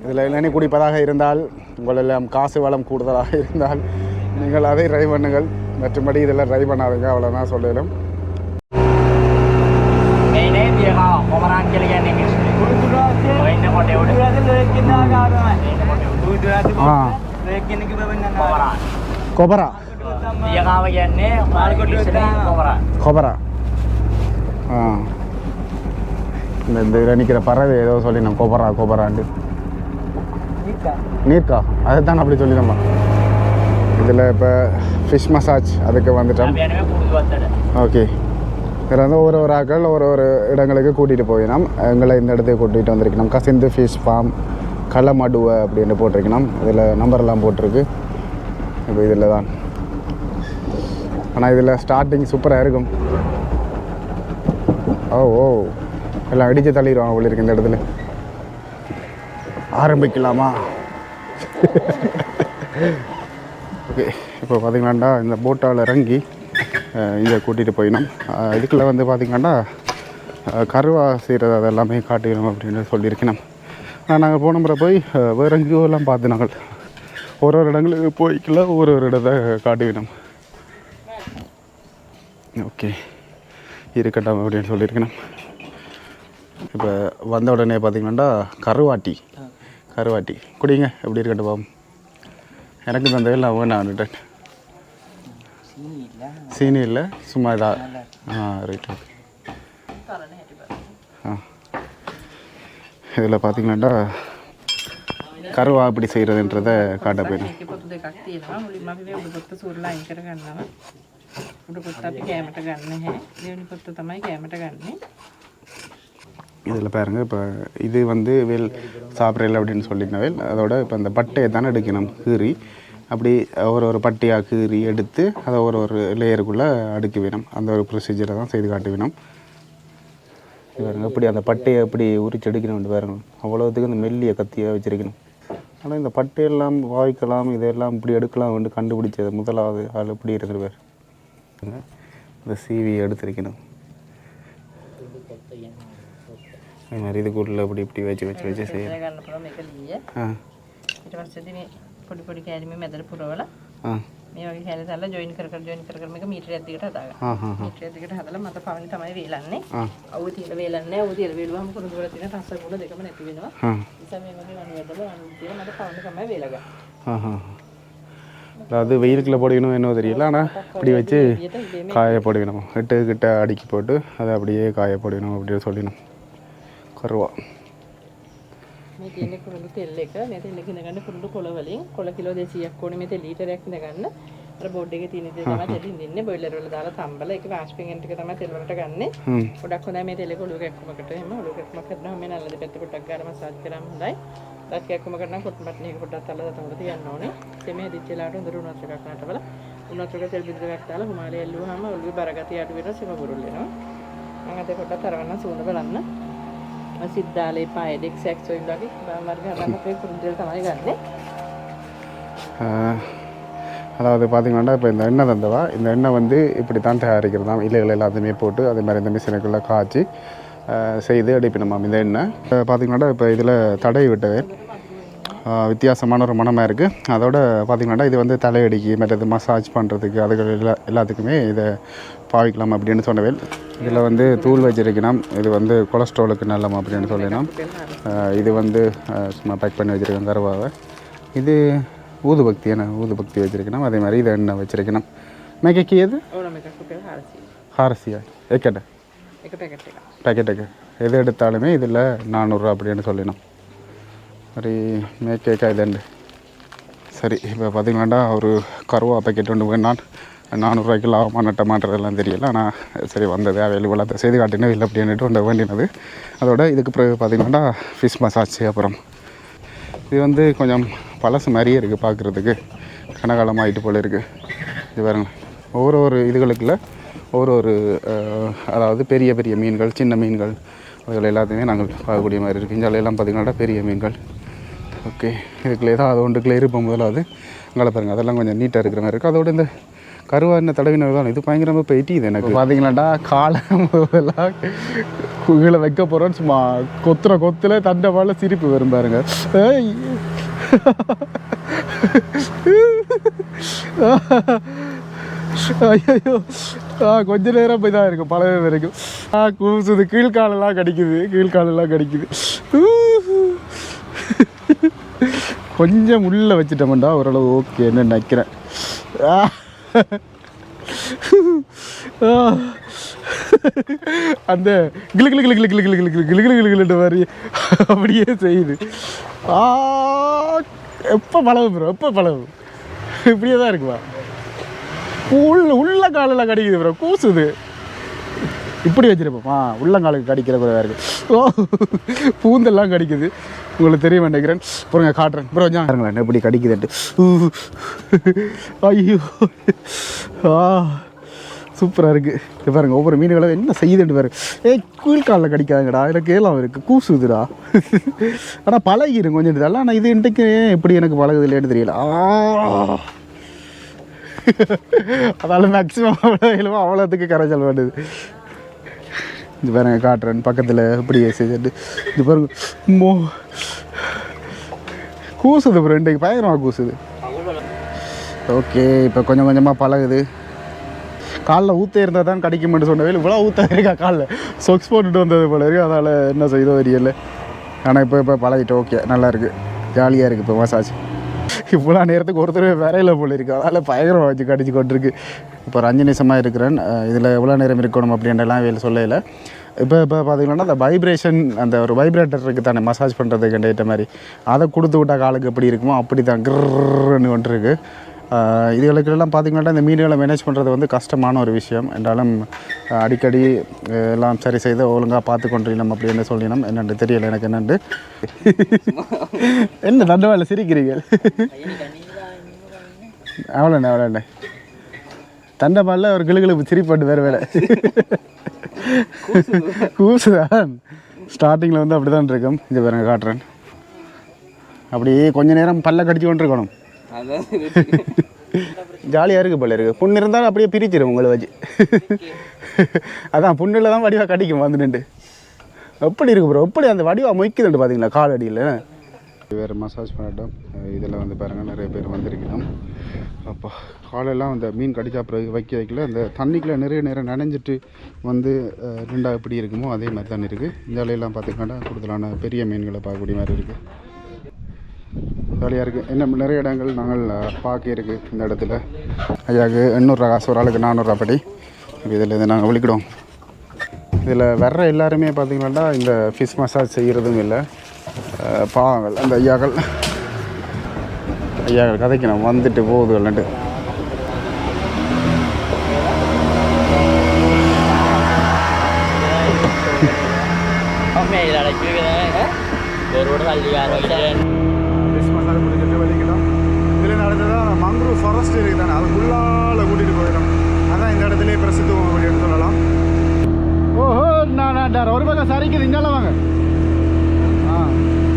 இதில் இளநீ குடிப்பதாக இருந்தால் உங்களெல்லாம் காசு வளம் கூடுதலாக இருந்தால் நீங்கள் அதை ட்ரை பண்ணுங்கள். மற்றபடி இதெல்லாம் ட்ரை பண்ணாதீங்க. அவ்வளோதான் சொல்லலும். கொபரா கொபரா இந்த இதில் நிற்கிற பறவை ஏதோ சொல்லி நான் கொபராண்டு நீர்க்கா அதை தான் அப்படி சொல்லி நம்ம இதில் இப்போ ஃபிஷ் மசாஜ் அதுக்கு வந்துட்டோம். ஓகே இதில் வந்து ஒரு ஆட்கள் ஒரு இடங்களுக்கு கூட்டிகிட்டு போயினோம். எங்களை இந்த இடத்துக்கு கூட்டிகிட்டு வந்திருக்கணும். கசிந்து ஃபிஷ் ஃபார்ம் களமடுவை அப்படின்னு போட்டிருக்கணும். இதில் நம்பர்லாம் போட்டிருக்கு. இப்போ இதில் தான் ஆனால் இதில் ஸ்டார்டிங் சூப்பராக இருக்கும். ஓ எல்லாம் அடித்து தள்ளிடுவாங்க போல இருக்கு இந்த இடத்துல. ஆரம்பிக்கலாமா? ஓகே இப்போ பார்த்திங்களாண்டா இந்த போட்டால் இறங்கி இங்கே கூட்டிகிட்டு போயினோம். இதுக்குள்ளே வந்து பார்த்திங்களாண்டா கருவா செய்கிறது அதெல்லாமே காட்டிக்கணும் அப்படின்னு சொல்லியிருக்கணும். நாங்கள் போன முறை போய் வேறு எங்கேயோ எல்லாம் பார்த்து நாங்கள் ஒரு இடங்களுக்கு போய்க்கல ஒரு இடத்த காட்டிக்கணும். ஓகே இருக்கட்டும் அப்படின்னு சொல்லியிருக்கணும். இப்போ வந்த உடனே பார்த்திங்களாண்டா கருவாட்டி குடிங்க எப்படி இருக்கட்டும் பாவம். எனக்கு தந்த எல்லாம் வேணாம் வந்துட்டேன். சீனி இல்லை சும்மா இதா ரைட். இதில் பார்த்திங்களாண்டா කරුවා අපිට සේරදෙන්ටද කාට අපේ මේකේ පොතු දෙකක් තියෙනවා මුලින්ම අපි මේ උඩ පොත්ත සූරලා අයින් කර ගන්නවා උඩ පොත්ත අපි කැමට ගන්න නැහැ දෙවෙනි පොත්ත තමයි කැමට ගන්නෙ இதில் பாருங்கள் இப்போ இது வந்து வேல் சாப்பிட்றல அப்படின்னு சொல்லியிருந்தவேல் அதோட இப்போ இந்த பட்டையை தானே எடுக்கணும் கீறி அப்படி ஒரு பட்டையாக கீறி எடுத்து அதை ஒரு லேயருக்குள்ளே அடுக்கி வேணும் அந்த ஒரு ப்ரொசீஜரை தான் செய்து காட்டி வேணும் பாருங்கள் எப்படி அந்த பட்டையை எப்படி உரிச்சு எடுக்கணும்னு பாருங்கள் அவ்வளோத்துக்கு இந்த மெல்லிய கத்தியை வச்சுருக்கணும் ஆனால் இந்த பட்டையெல்லாம் வாய்க்கலாம் இதெல்லாம் இப்படி எடுக்கலாம் வந்து கண்டுபிடிச்சது முதலாவது ஆள் இப்படி இருந்துருவார் இந்த சீவி எடுத்திருக்கணும் அது மாதிரி இதுக்குள்ள இப்படி இப்படி வச்சு செய்யணும் පොඩි පොඩි කෑලි මේ මැදට පුරවලා මේ වගේ කෑලි දාලා ජොයින් කර මේක මීටරයක් දිගට හදාගන්න. මීටරයක් දිගට හදලා මත පවණි තමයි වේලන්නේ. අවුව තියලා වේලන්නේ අවුව තියලා වේලුවාම කුරුඳු වල තියෙන රස ගුණ දෙකම නැති වෙනවා. නිසා මේ වගේ වණුවදලා අනුන් තියලා මත පවණි තමයි වේලගන්න. அதாவது வெயிலுக்குள்ள போடணும் என்ன தெரியல ஆனால் இப்படி வச்சு காய போடணும் கிட்ட அடுக்கி போட்டு அதை அப்படியே காய போடணும் அப்படின்னு சொல்லணும் கருவா මේ තියෙන කුරුඳු තෙල් එක මේ තෙල් එක ඉඳ ගන්න කුරුඳු කොළ වලින් කොළ කිලෝ 200ක් ඕනේ මේ තෙල් ලීටරයක් ඉඳ ගන්න අර බෝඩ් එකේ තියෙන දේ තමයි දෙලින් දෙන්නේ බොයිලර් වල දාලා තම්බලා ඒක වාෂ්පින් ටික තමයි තෙල් වලට ගන්නෙ. ගොඩක් හොඳයි මේ තෙල් එක ඔලුව කැක්කුමකට එහෙම ඔලුව කැක්කුමක් කරනවා මේ නල්ල දෙපැත්ත පොඩ්ඩක් ගාලා මසාජ් කරාම හොඳයි. දත් කැක්කුමකට නම් කොට්ටු බටන් එක පොඩ්ඩක් තල්ලා දත උඩ තියන්න ඕනේ. ඉතින් මේ දිච්ච වෙලාවට හොඳට උණුත් එකක් නටවලා උණුත් එක තෙල් බිඳුවක් දාලා හුමාලේ ඇල්ලුවාම ඔලුවේ බරගතිය අඩු වෙනවා සිම බුරුල් වෙනවා. මම අද පොඩ්ඩක් තරවන්න සූඳ බලන්න. සිද්ධාලේ පාය ඩෙක්සැක්ස් ඔය වගේ වර්ග හදන්න අපේ කුරුඳුල් තමයි ගන්නෙ. அதாவது பார்த்திங்கன்னா இப்போ இந்த எண்ணெய் தந்தவா இந்த எண்ணெய் வந்து இப்படி தான் தயாரிக்கிறது தான் இலைகள் எல்லாத்தையுமே போட்டு அதே மாதிரி இந்த மிஷினுக்குள்ளே காய்ச்சி செய்து அடிப்பினோம் இந்த எண்ணெய் பார்த்திங்கன்னா இப்போ இதில் தடவி விட்டது வித்தியாசமான ஒரு மனமாக இருக்குது. அதோட பார்த்திங்கன்னா இது வந்து தலையடிக்கு மற்றது மசாஜ் பண்ணுறதுக்கு அதுகள் எல்லாத்துக்குமே இதை பாவிக்கலாம் அப்படின்னு சொன்னவேல். இதில் வந்து தூள் வச்சிருக்கணும். இது வந்து கொலஸ்ட்ராலுக்கு நல்லம் அப்படின்னு சொல்லணும். இது வந்து சும்மா பேக் பண்ணி வச்சுருக்கேன் கருவாவை. இது ஊதுபக்தி என்ன ஊதுபக்தி வச்சுருக்கணும். அதே மாதிரி இதை எண்ணெய் வச்சுருக்கணும். மேக்கி எது ஹாரசியா எக்கட்டை பேக்கெட்டுக்கு எது எடுத்தாலுமே இதில் 400 அப்படின்னு சொல்லணும். சரி மேக்கேக்கா இதுண்டு சரி. இப்போ பார்த்திங்களாண்டா ஒரு கருவா பேக்கெட் ஒன்று வேணான் 400 ரூபாய்க்கு லாபமாக நட்டமான்றதெல்லாம் தெரியல. ஆனால் சரி வந்தது அவைலபிள் அதை செய்து காட்டினது இல்லை அப்படின்ட்டு ஒன்று வேண்டினது. அதோட இதுக்கு பிறகு பார்த்திங்களாண்டா ஃபிஷ் மசாஜ். அப்புறம் இது வந்து கொஞ்சம் பழசு மாதிரியே இருக்குது பார்க்குறதுக்கு. கனகாலமாக ஆகிட்டு போல் இருக்குது. இது பாருங்கள் ஒவ்வொரு இதுகளுக்குள்ள ஒரு அதாவது பெரிய பெரிய மீன்கள் சின்ன மீன்கள் அதுகள் எல்லாத்தையுமே நாங்கள் பார்க்கக்கூடிய மாதிரி இருக்குது. இஞ்சாலையெல்லாம் பார்த்திங்கன்னா பெரிய மீன்கள். ஓகே இதுக்குள்ளே தான் அது ஒன்றுக்குள்ளே இருப்போம். முதலாவது அங்கே பாருங்கள் அதெல்லாம் கொஞ்சம் நீட்டாக இருக்கிற மாதிரி இருக்குது. அதோட இந்த கருவா என்ன தடவினது தான் இது பயங்கரமாக போயிட்டு இது எனக்கு பார்த்தீங்களாண்டா காலம் முதலாம் கீழே வைக்க போகிறோன்னு சும்மா கொத்தில் தண்டை வாழ சிரிப்பு வரும் பாருங்க. ஐயோ கொஞ்ச நேரம் போய் தான் இருக்கும் பல வரைக்கும். கூசுது கீழ்காலெல்லாம் கடிக்குது. கொஞ்சம் உள்ளே வச்சுட்டோம்டா ஓரளவு ஓகேன்னு நினைக்கிறேன். அந்த கிளு கிளு கிளு கிளு கிளு கிளு கிளு கிளு கிளு கிளு மாதிரி அப்படியே செய்யுது. எப்போ பழகு இப்படியே தான் இருக்குவா. உள்ள காலெல்லாம் கடிக்குது ப்ரோ கூசுது. இப்படி வச்சிருப்போம் உள்ளங்காலுக்கு கடிக்கிற குறைவாக இருக்குது. பூந்தெல்லாம் கடிக்குது உங்களுக்கு தெரிய நினைக்கிறேன். அப்புறம் காட்டுறேன் ப்ரோ ஞாபகம் எப்படி கடிக்குதுன்ட்டு. ஐயோ சூப்பராக இருக்குது. இது பாருங்கள் ஒவ்வொரு மீன்களும் என்ன செய்யுதுட்டு பாருங்க. கீழ்காலில் கடிக்காதுங்கடா எனக்கு ஏலாம் இருக்குது கூசுதுடா. ஆனால் பழகிடும் கொஞ்சம் இதெல்லாம். ஆனால் இது இன்றைக்கு எப்படி எனக்கு பழகுது இல்லைன்னு தெரியல. அதனால் மேக்ஸிமம் அவ்வளோத்துக்கு கரைச்சல் வேண்டுது. இது பாருங்க காட்டுறேன் பக்கத்தில் இப்படி செய்துட்டு. இது பாருங்க கூசுது ப்ரோ இன்றைக்கு பயங்கரமாக கூசுது. ஓகே இப்போ கொஞ்சம் கொஞ்சமாக பழகுது. காலில் ஊற்ற இருந்தால் தான் கடிக்குமென்று சொன்னவே இவ்வளோ ஊற்ற இருக்கா காலில் சொக்ஸ் போட்டுட்டு வந்தது போல இருக்குது. அதனால் என்ன செய்தோ தெரியல. ஆனால் இப்போ பழகிட்டு ஓகே நல்லா இருக்குது ஜாலியாக இருக்குது. இப்போ மசாஜ் இவ்வளோ நேரத்துக்கு ஒருத்தர் விரையில போல இருக்குது. அதனால் பயங்கரமாக வச்சு கடிச்சு கொண்டிருக்கு. இப்போ ஒரு 5 நிமிஷமாக இருக்கிறேன். இதில் எவ்வளோ நேரம் இருக்கணும் அப்படின்றலாம் வேலை சொல்லலை. இப்போ பார்த்திங்கன்னா அந்த வைப்ரேஷன் அந்த ஒரு வைப்ரேட்டர் இருக்குது தானே மசாஜ் பண்ணுறதுக்கு ஏற்ற மாதிரி அதை கொடுத்து விட்டால் காலுக்கு எப்படி இருக்குமோ அப்படி தான் கிர்ன்னு வந்துருக்கு. இதுகளுக்கெல்லாம் பார்த்திங்கன்னா இந்த மீன்களை மேனேஜ் பண்ணுறது வந்து கஷ்டமான ஒரு விஷயம் என்றாலும் அடிக்கடி எல்லாம் சரி செய்து ஒழுங்காக பார்த்து கொண்டிருக்கணும் அப்படின்னு சொல்லினோம். என்னென்று தெரியலை எனக்கு என்னென்று. என்ன தண்டவாள சிரிக்கிறீர்கள்? அவ்வளோண்ணே தண்டவாளில் ஒரு கிளுகிழு சிரிப்பாட்டு வேறு கூசுதான். ஸ்டார்டிங்கில் வந்து அப்படி தான் இருக்கும். இது பாருங்க காட்டுறேன். அப்படியே கொஞ்சம் நேரம் பல்ல கடிச்சு கொண்டு இருக்கணும். ஜாலியாக இருக்குது போல இருக்குது. புண்ணு இருந்தாலும் அப்படியே பிரிச்சிடும் உங்களை வச்சு. அதான் புண்ணில் தான் வடிவாக கடிக்கும் வந்து நின்று. எப்படி இருக்குது ப்ரோ எப்படி அந்த வடிவாக மொய்க்குதுண்டு பார்த்தீங்களா கால் அடியில். வேறு மசாஜ் பண்ணட்டும். இதில் வந்து பாருங்கள் நிறைய பேர் வந்திருக்கணும். அப்போ காலெல்லாம் அந்த மீன் கடிச்சா பிறகு வைக்கல அந்த தண்ணிக்குள்ளே நிறைய நேரம் நனைஞ்சிட்டு வந்து ரெண்டா எப்படி இருக்குமோ அதே மாதிரி தான் இருக்குது. இந்த வேலையெல்லாம் பார்த்திங்கன்னா கூடுதலான பெரிய மீன்களை பார்க்கக்கூடிய மாதிரி இருக்குது. ஜாலியாக இருக்குது. இன்னும் நிறைய இடங்கள் நாங்கள் பார்க்க இருக்குது இந்த இடத்துல. ஐயாவுக்கு 800 காசு ஒரு ஆளுக்கு 400 படி. இதில் இதை நாங்கள் விழிக்கிடுவோம். இதில் வர்ற எல்லாருமே பார்த்திங்கன்னா இந்த ஃபிஷ் மசாஜ் செய்கிறதும் இல்லை பாவங்கள் அந்த ஐயாக்கள் கதைக்கணும் வந்துட்டு போகுதுகள்ன்ட்டு. ஃபிஷ் மசாலா குடிச்சிட்டு வெளிக்கிட்டோம். இதில் நடந்ததான் மங்க்ரூவ் ஃபாரஸ்ட் இருக்குது தானே, அதுக்குள்ளால கூட்டிகிட்டு போயிடும். அதான் இந்த இடத்துலேயே பிரசித்தம் அப்படின்னு சொல்லலாம். ஓஹோ, நான் ஒரு பக்கம் சரிக்குது, இங்கெல்லாம் வாங்க.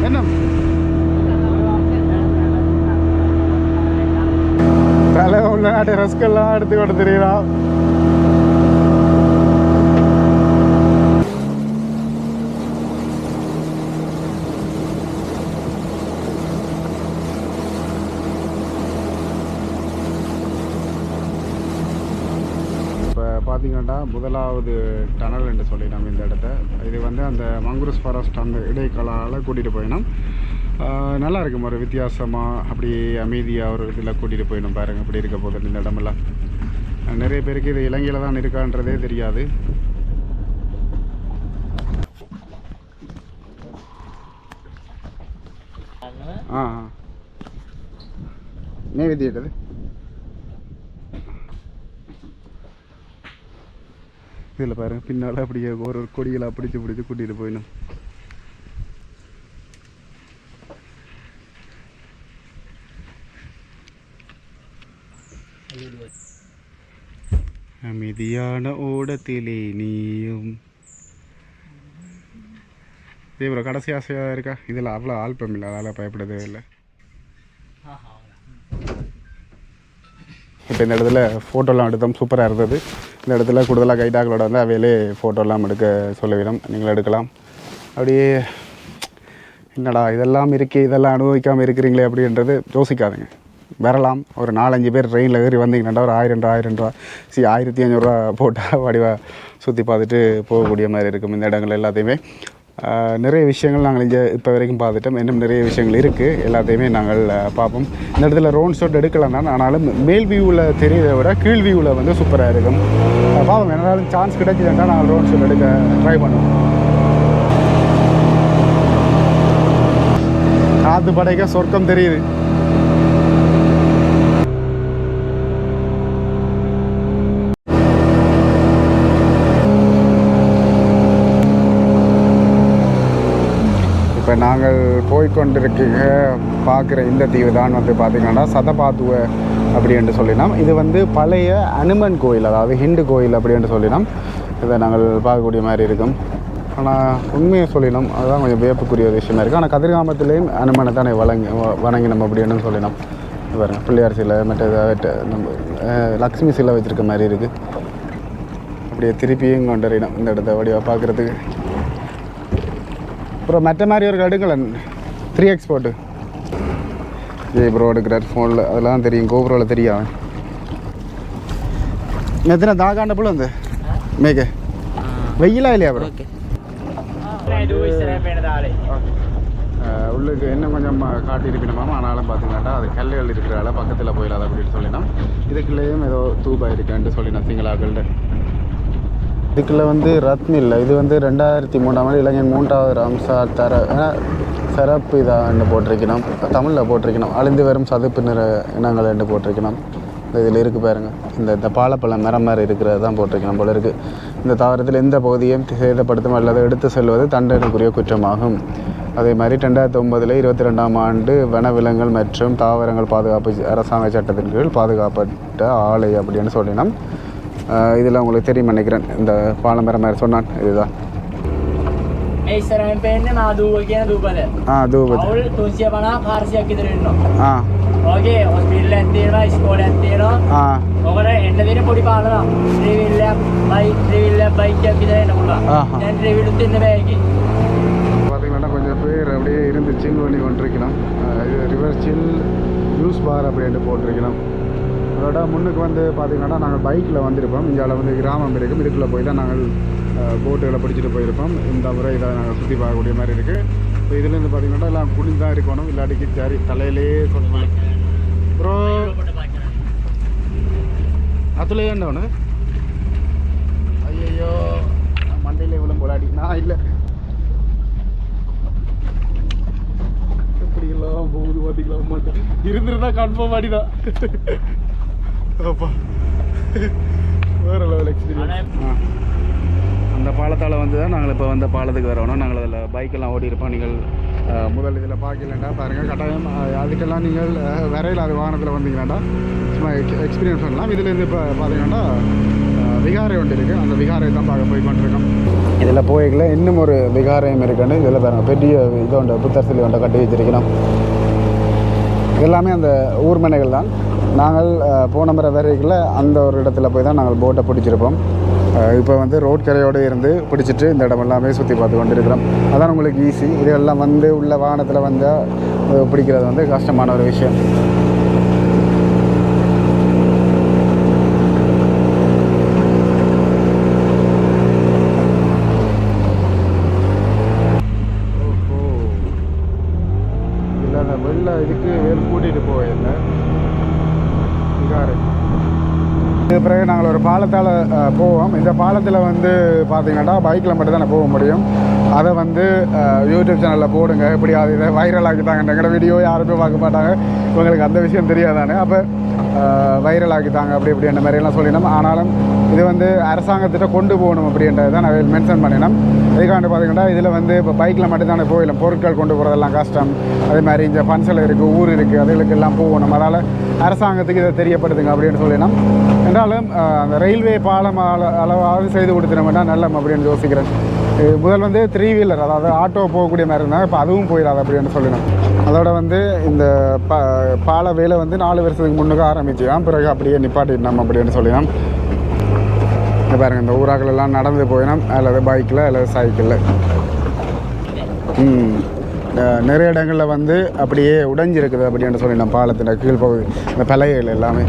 என்ன தலை உள்ள நாட்டு ரஸ்கெல்லாம் எடுத்து கொண்டு தெரியுறான். பார்த்தீங்கன்னா முதலாவது டனல் என்று சொல்லிடலாம் இந்த இடத்த. இது வந்து அந்த மங்குரூஸ் ஃபாரஸ்ட் அந்த இடைக்காலால் கூட்டிகிட்டு போயினோம். நல்லா இருக்கும், ஒரு வித்தியாசமாக அப்படியே அமைதியாக ஒரு இதில் கூட்டிகிட்டு போயிடும். பாருங்கள் இப்படி இருக்க போகுது இந்த இடமெல்லாம். நிறைய பேருக்கு இது இலங்கையில் தான் இருக்கான்றதே தெரியாது. நெய்வேத்தியது இதில் பாருங்கள், பின்னால் அப்படியே ஒரு கொடியெல்லாம் பிடிச்சி கூட்டிகிட்டு போயிடும். அமைதியான ஓடத்திலே நீயும் இதே கடைசி ஆசையாக இருக்கா. இதில் அவ்வளோ ஆல்பம் இல்லை, அதனால் பயப்படவே இல்லை. இப்போ இந்த இடத்துல ஃபோட்டோலாம் எடுத்தோம், சூப்பராக இருந்தது. இந்த இடத்துல கூடுதலாக கைடாக்களோட வந்து அவையிலே ஃபோட்டோலாம் எடுக்க சொல்லிவிடும், நீங்கள் எடுக்கலாம். அப்படியே என்னடா இதெல்லாம் இருக்குது, இதெல்லாம் அனுபவிக்காமல் இருக்கிறீங்களே அப்படின்றது யோசிக்காதுங்க. வரலாம், ஒரு 4-5 பேர் ட்ரெயினில் ஏறி வந்தீங்கன்னா ஒரு 1000 ரூபா 1500 போட்டால் வடிவாக சுற்றி பார்த்துட்டு போகக்கூடிய மாதிரி இருக்கும் இந்த இடங்கள் எல்லாத்தையுமே. நிறைய விஷயங்கள் நாங்கள் இங்கே இப்போ வரைக்கும் பார்த்துட்டோம். இன்னும் நிறைய விஷயங்கள் இருக்குது, எல்லாத்தையுமே நாங்கள் பார்ப்போம். இந்த இடத்துல ரோன் ஷாட் எடுக்கலாம் தான், ஆனாலும் மேல் வியூவில் தெரியறதை விட கீழ் வியூவில் வந்து சூப்பராக இருக்கும். பார்ப்போம், என்னாலும் சான்ஸ் கிடைச்சிதுன்னா நாங்கள் ரோன் ஷாட் எடுக்க ட்ரை பண்ணுவோம். காற்று படைக்க சொர்க்கம் தெரியுது. இப்போ நாங்கள் போய்கொண்டிருக்க பார்க்குற இந்த தீவு தான் வந்து பார்த்திங்கன்னா சதபாத்துவ அப்படி என்று சொல்லினோம். இது வந்து பழைய அனுமன் கோயில், அதாவது ஹிந்து கோயில் அப்படி என்று சொல்லினோம். இதை நாங்கள் பார்க்கக்கூடிய மாதிரி இருக்கும். ஆனால் உண்மையை சொல்லினோம், அதுதான் கொஞ்சம் வியப்புக்குரிய விஷயமா இருக்குது. ஆனால் கதிர்காமத்துலேயும் அனுமனை தானே வணங்கினோம் அப்படின்னு சொல்லினோம். பாருங்கள், பிள்ளையார் சிலை மற்ற நம்ம லக்ஷ்மி சிலை வச்சுருக்க மாதிரி இருக்குது. அப்படியே திருப்பியும் கொண்டறினோம் இந்த இடத்த வடிவாக பார்க்குறதுக்கு. அப்புறம் மற்ற மாதிரி ஒரு எடுங்களேன் 3x போட்டு ப்ரோ எடுக்கிறார் ஃபோனில், அதெல்லாம் தெரியும், கோபுரோவில் தெரியும். எத்தனை தாக்காண்ட போல வந்து மேக வெயிலா இல்லையா ப்ரோ? உள்ளுக்கு இன்னும் கொஞ்சம் காட்டியிருக்கணுமா, ஆனாலும் பார்த்தீங்கன்னா அது கல்லுகள் இருக்கிறால பக்கத்தில் போயிடாது அப்படின்னு சொல்லினோம். இதுக்குள்ளேயும் ஏதோ தூபாக இருக்குன்னு சொல்லினோம் சிங்களாக்கள்கிட்ட. இதுக்குள்ளே வந்து ரத்னம் இல்லை, இது வந்து 2003 இளைஞன் 3வது ராம்சார் சிறப்பு இதாக போட்டிருக்கணும், தமிழில் போட்டிருக்கணும். அழிந்து வரும் சதுப்பு நிற இனங்கள் என்று போட்டிருக்கணும். இதில் இருக்குது பாருங்கள், இந்த பாலப்பழம் மரம் மாதிரி இருக்கிறது தான் போட்டிருக்கணும் போல இருக்குது. இந்த தாவரத்தில் எந்த பகுதியையும் சேதப்படுத்தும் அல்லது எடுத்து செல்வது தண்டனைக்குரிய குற்றமாகும். அதே மாதிரி 2009 22ஆம் ஆண்டு வனவிலங்குகள் மற்றும் தாவரங்கள் பாதுகாப்பு அரசாங்க சட்டத்தின் கீழ் பாதுகாப்பட்ட ஆலை அப்படின்னு சொல்லினோம். இதில் உங்களுக்கு தெரியும் நினைக்கிறேன், இந்த பாலமரம் மாதிரி சொன்னான் இதுதான். பார்த்தீங்கன்னா கொஞ்சம் பேர் அப்படியே இருந்து சில் பண்ணி கொண்டிருக்கணும். இது ரிவர் சில் ஜூஸ் பார் அப்படின்ட்டு போட்டிருக்கணும். அதோட முன்னுக்கு வந்து பார்த்திங்கன்னா நாங்கள் பைக்கில் வந்திருப்போம். இங்கே வந்து கிராமம் இருக்கும், இதுக்குள்ளே போய் தான் நாங்கள் போட்டுகளை பிடிச்சிட்டு போயிருப்போம். இந்த முறை இதை நாங்கள் சுற்றி பார்க்கக்கூடிய மாதிரி இருக்குது. இப்போ இதுலேருந்து பார்த்திங்கன்னா எல்லாம் குளிர்ந்தான் இருக்கணும், இல்லாட்டிக்கு சரி தலையிலே சொல்லணும். அப்புறம் அதுல ஏன்டா ஒன்று ஐயோ மண்டையில் இவ்வளோ போலாடி நான் இல்லை எப்படியெல்லாம் போகுது பார்த்திங்களா. மாட்டேன் இருந்துருந்தா கன்ஃபார்ம் ஆடிதான். அப்பா வேற லெவல் எக்ஸ்பீரியன்ஸ். அந்த பாலத்தால் பாலம் வந்து தான் நாங்கள் இப்போ வந்த பாலத்துக்கு வரணும். நாங்கள் அதில் பைக்கெல்லாம் ஓடி இருப்போம். நீங்கள் முதல் இதில் பார்க்கலண்டா பாருங்கள், கட்டாயம் அதுக்கெல்லாம் நீங்கள் வரையில் அது வாகனத்தில் வந்தீங்கன்னாண்டா சும்மா எக்ஸ்பீரியன்ஸ் பண்ணலாம். இதுலேருந்து இப்போ பார்த்தீங்கன்னா விகாரை ஒன்று இருக்குது, அந்த விகாரை தான் பார்க்க போய் கொண்டிருக்கோம். இதில் போய்க்கல இன்னும் ஒரு விகாரையும் இருக்குன்னு இதில் பாருங்கள், பெரிய இது ஒன்று புத்தர் சிலை ஒன்றை கட்டி வச்சிருக்கணும். எல்லாமே அந்த ஊர்மனைகள் தான். நாங்கள் போன முறை வரைக்குள்ள அந்த ஒரு இடத்துல போய் தான் நாங்கள் போட்டை பிடிச்சிருப்போம். இப்போ வந்து ரோட் கரையோடு இருந்து பிடிச்சிட்டு இந்த இடம் எல்லாமே சுற்றி பார்த்து கொண்டு இருக்கிறோம். அதான் உங்களுக்கு ஈஸி. இதெல்லாம் வந்து உள்ள வாகனத்தில் வந்து பிடிக்கிறது வந்து கஷ்டமான ஒரு விஷயம். இல்லை அந்த வெள்ள இதுக்கு வேறு கூட்டிகிட்டு போயில்லை விகாரை. இது பிறகு நாங்கள் ஒரு பாலத்தால் போவோம். இந்த பாலத்தில் வந்து பார்த்தீங்கன்னா பைக்கில் மட்டும் தான் போக முடியும். அதை வந்து யூடியூப் சேனலில் போடுங்க, இப்படி அது இதை வைரல் ஆக்கிட்டாங்க. எங்களோட வீடியோ யாருமே பார்க்க மாட்டாங்க, இவங்களுக்கு அந்த விஷயம் தெரியாதானே. அப்போ வைரல் ஆக்கிட்டாங்க அப்படி இப்படி அந்த மாதிரியெல்லாம் சொல்லினோம். ஆனாலும் இது வந்து அரசாங்கத்திட்ட கொண்டு போகணும் அப்படின்றத தான் நான் மென்ஷன் பண்ணினோம். இதுக்காண்டு பார்த்தீங்கன்னா இதில் வந்து இப்போ பைக்கில் மட்டும்தானே போயிடலாம், பொருட்கள் கொண்டு போகிறதெல்லாம் கஷ்டம். அதே மாதிரி இங்கே பன்சல் இருக்குது, ஊர் இருக்குது, அதுகளுக்கு எல்லாம் போகணும். அதனால் அரசாங்கத்துக்கு இதை தெரியப்படுத்துங்க அப்படின்னு சொல்லினோம். என்றாலும் அந்த ரயில்வே பாலம் அளவாவது செய்து கொடுத்துட்டோம்னா நல்லம் அப்படின்னு யோசிக்கிறேன். முதல் வந்து 3 வீலர், அதாவது ஆட்டோ போகக்கூடிய மாதிரி இருந்தால் இப்போ அதுவும் போயிடாது அப்படின்னு சொல்லினோம். அதோட வந்து இந்த பால வேலை வந்து 4 வருஷத்துக்கு முன்னுக்கு ஆரம்பிச்சுதான், பிறகு அப்படியே நிப்பாட்டிட்டோம் அப்படின்னு சொல்லினோம். இந்த பாருங்கள், இந்த ஊராக்கள் எல்லாம் நடந்து போயினோம், அல்லது பைக்கில் அல்லது சைக்கிளில். நிறைய இடங்களில் வந்து அப்படியே உடைஞ்சிருக்குது அப்படின்னு சொல்லினோம். பாலத்தின் கீழ்ப்பகுதி இந்த பலகைகள் எல்லாமே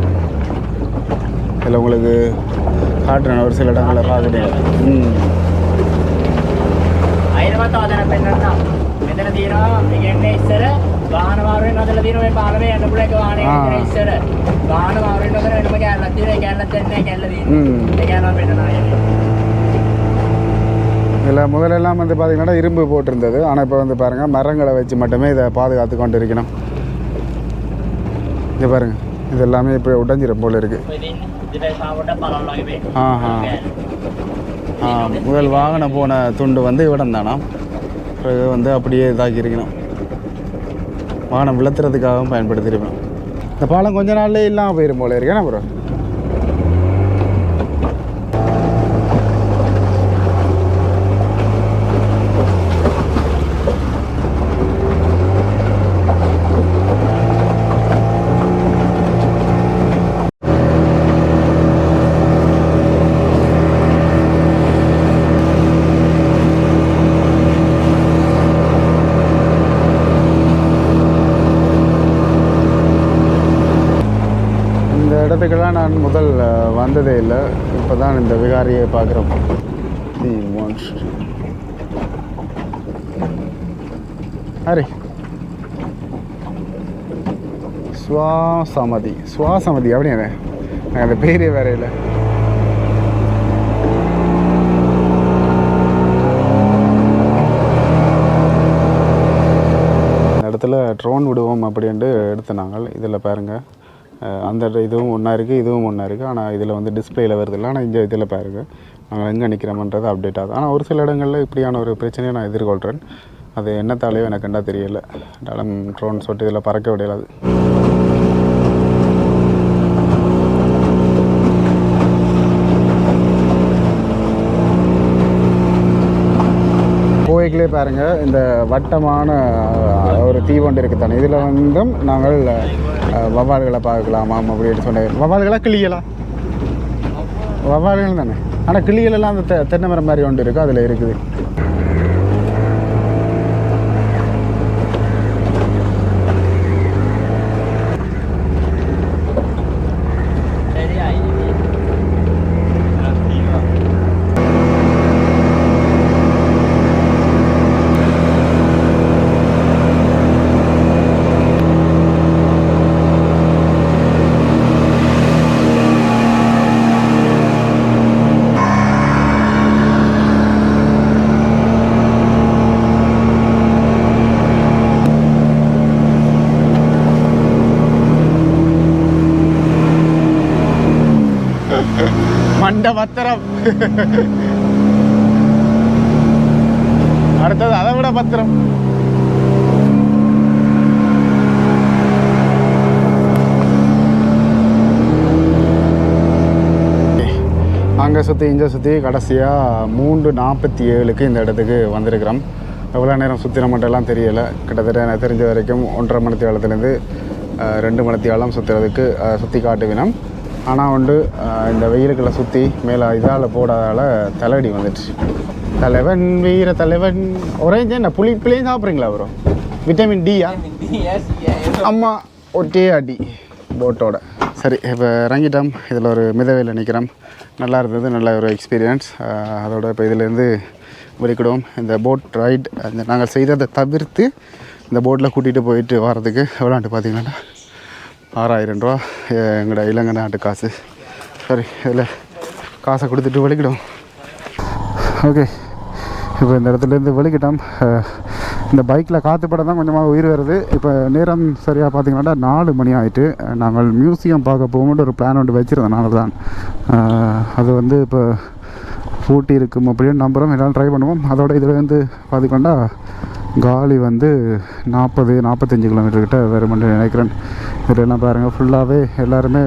இதில் உங்களுக்கு காட்டுறேன். ஒரு சில இடங்களில் பார்க்குறீங்க. இதில் முதலெல்லாம் வந்து பார்த்திங்கன்னா இரும்பு போட்டிருந்தது. ஆனால் இப்போ வந்து பாருங்கள், மரங்களை வச்சு மட்டுமே இதை பாதுகாத்து கொண்டு இருக்கணும். இது பாருங்கள், இது எல்லாமே இப்போ உடைஞ்சிரும் போல் இருக்குது. முதல் வாகனம் போன துண்டு வந்து இடம் தானா, பிறகு வந்து அப்படியே இதாக்கியிருக்கணும். வாகனம் விளத்துறதுக்காகவும் பயன்படுத்தியிருக்கணும். இந்த பாலம் கொஞ்ச நாள்லேயே இல்லாமல் போயிடும் போல இருக்கேன் அப்புறம். இடத்துக்கெல்லாம் நான் முதல் வந்ததே இல்லை. இப்போ தான் இந்த விகாரியை பார்க்குறோம். அரே சுவாசமதி அப்படியே எனக்கு அந்த பேரே வேற இல்லை. இந்த இடத்துல ட்ரோன் விடுவோம் அப்படின்ட்டு எடுத்து நாங்கள் இதில் பாருங்கள், அந்த இதுவும் ஒன்றா இருக்குது, இதுவும் ஒன்றா இருக்குது. ஆனால் இதில் வந்து டிஸ்பிளேயில் வருது இல்லை. ஆனால் இங்கே இதில் பாருங்கள், நாங்கள் எங்கே நிற்கிறோம்ன்றது அப்டேட் ஆகுது. ஆனால் ஒரு சில இடங்களில் இப்படியான ஒரு பிரச்சனையை நான் எதிர்கொள்கிறேன். அது என்னத்தாலேயோ எனக்கு என்ன தெரியல. ட்ரோன் சொட்டு இதில் பறக்க விடையாது. கோவைக்கிலே பாருங்கள், இந்த வட்டமான ஒரு தீவண்டு இருக்குது தானே, இதில் வந்து நாங்கள் வவ்வால்களை பார்க்கலாமாம் அப்படின்னு சொன்னேன். வவ்வால்களா கிளிகளா? வவ்வால்கள் தானே. ஆனால் கிளிகளெல்லாம் அந்த தென்னை மரம் மாதிரி ஒன்று இருக்குது, அதில் இருக்குது. மண்ட பத்திரம் அடுத்தது அதை விட பத்திரம். அங்கே சுற்றி இங்கே சுற்றி கடைசியாக 3:47க்கு இந்த இடத்துக்கு வந்திருக்கிறோம். எவ்வளோ நேரம் சுற்றின மட்டும்லாம் தெரியலை. கிட்டத்தட்ட எனக்கு தெரிஞ்ச வரைக்கும் 1.5 மணித்தியாலத்துலேருந்து 2 மணித்தியாலம் சுற்றுறதுக்கு சுற்றி காட்டுவினோம். ஆனால் வந்து இந்த வெயிலுக்குள்ளே சுற்றி மேலே இதால் போடாதால் தலையடி வந்துடுச்சு. தலைவன் வீர தலைவன். ஒரேஞ்சு என்ன புளியும் சாப்பிட்றீங்களா ப்ரோ? விட்டமின் டியா? அம்மா ஒட்டே அடி போட்டோட. சரி, இப்போ இறங்கிட்டோம். இதில் ஒரு மிதவையில் நிற்கிறோம். நல்லா இருந்தது, நல்ல ஒரு எக்ஸ்பீரியன்ஸ். அதோட இப்போ இதிலேருந்து வெளிக்கிடுவோம். இந்த போட் ரைட் அந்த நாங்கள் செய்ததை தவிர்த்து இந்த போட்டில் கூட்டிகிட்டு போயிட்டு வரதுக்கு எவ்வளோன்ட்டு பார்த்தீங்கன்னா 6000 ரூபா எங்களோட இலங்கை நாட்டு காசு. சரி, இதில் காசை கொடுத்துட்டு வெளிக்கிடுவோம். ஓகே, இப்போ இந்த இடத்துலேருந்து வெளிக்கிட்டோம். இந்த பைக்கில் காற்று படம் தான் கொஞ்சமாக உயிர் வருது. இப்போ நேரம் சரியாக பார்த்தீங்கன்னா 4 மணி ஆகிட்டு. நாங்கள் மியூசியம் பார்க்க போகும்போது ஒரு பிளான் ஒன்று வச்சுருந்தோம். நாங்கள் தான் அது வந்து இப்போ பூட்டி இருக்கும் அப்படின்னு நம்புகிறோம். எல்லாம் ட்ரை பண்ணுவோம். அதோட இதில் வந்து பார்த்திங்கன்னா காலி வந்து 40-45 கிலோமீட்டர்கிட்ட வருமென்று நினைக்கிறேன். இதெல்லாம் பாருங்கள், ஃபுல்லாகவே எல்லாருமே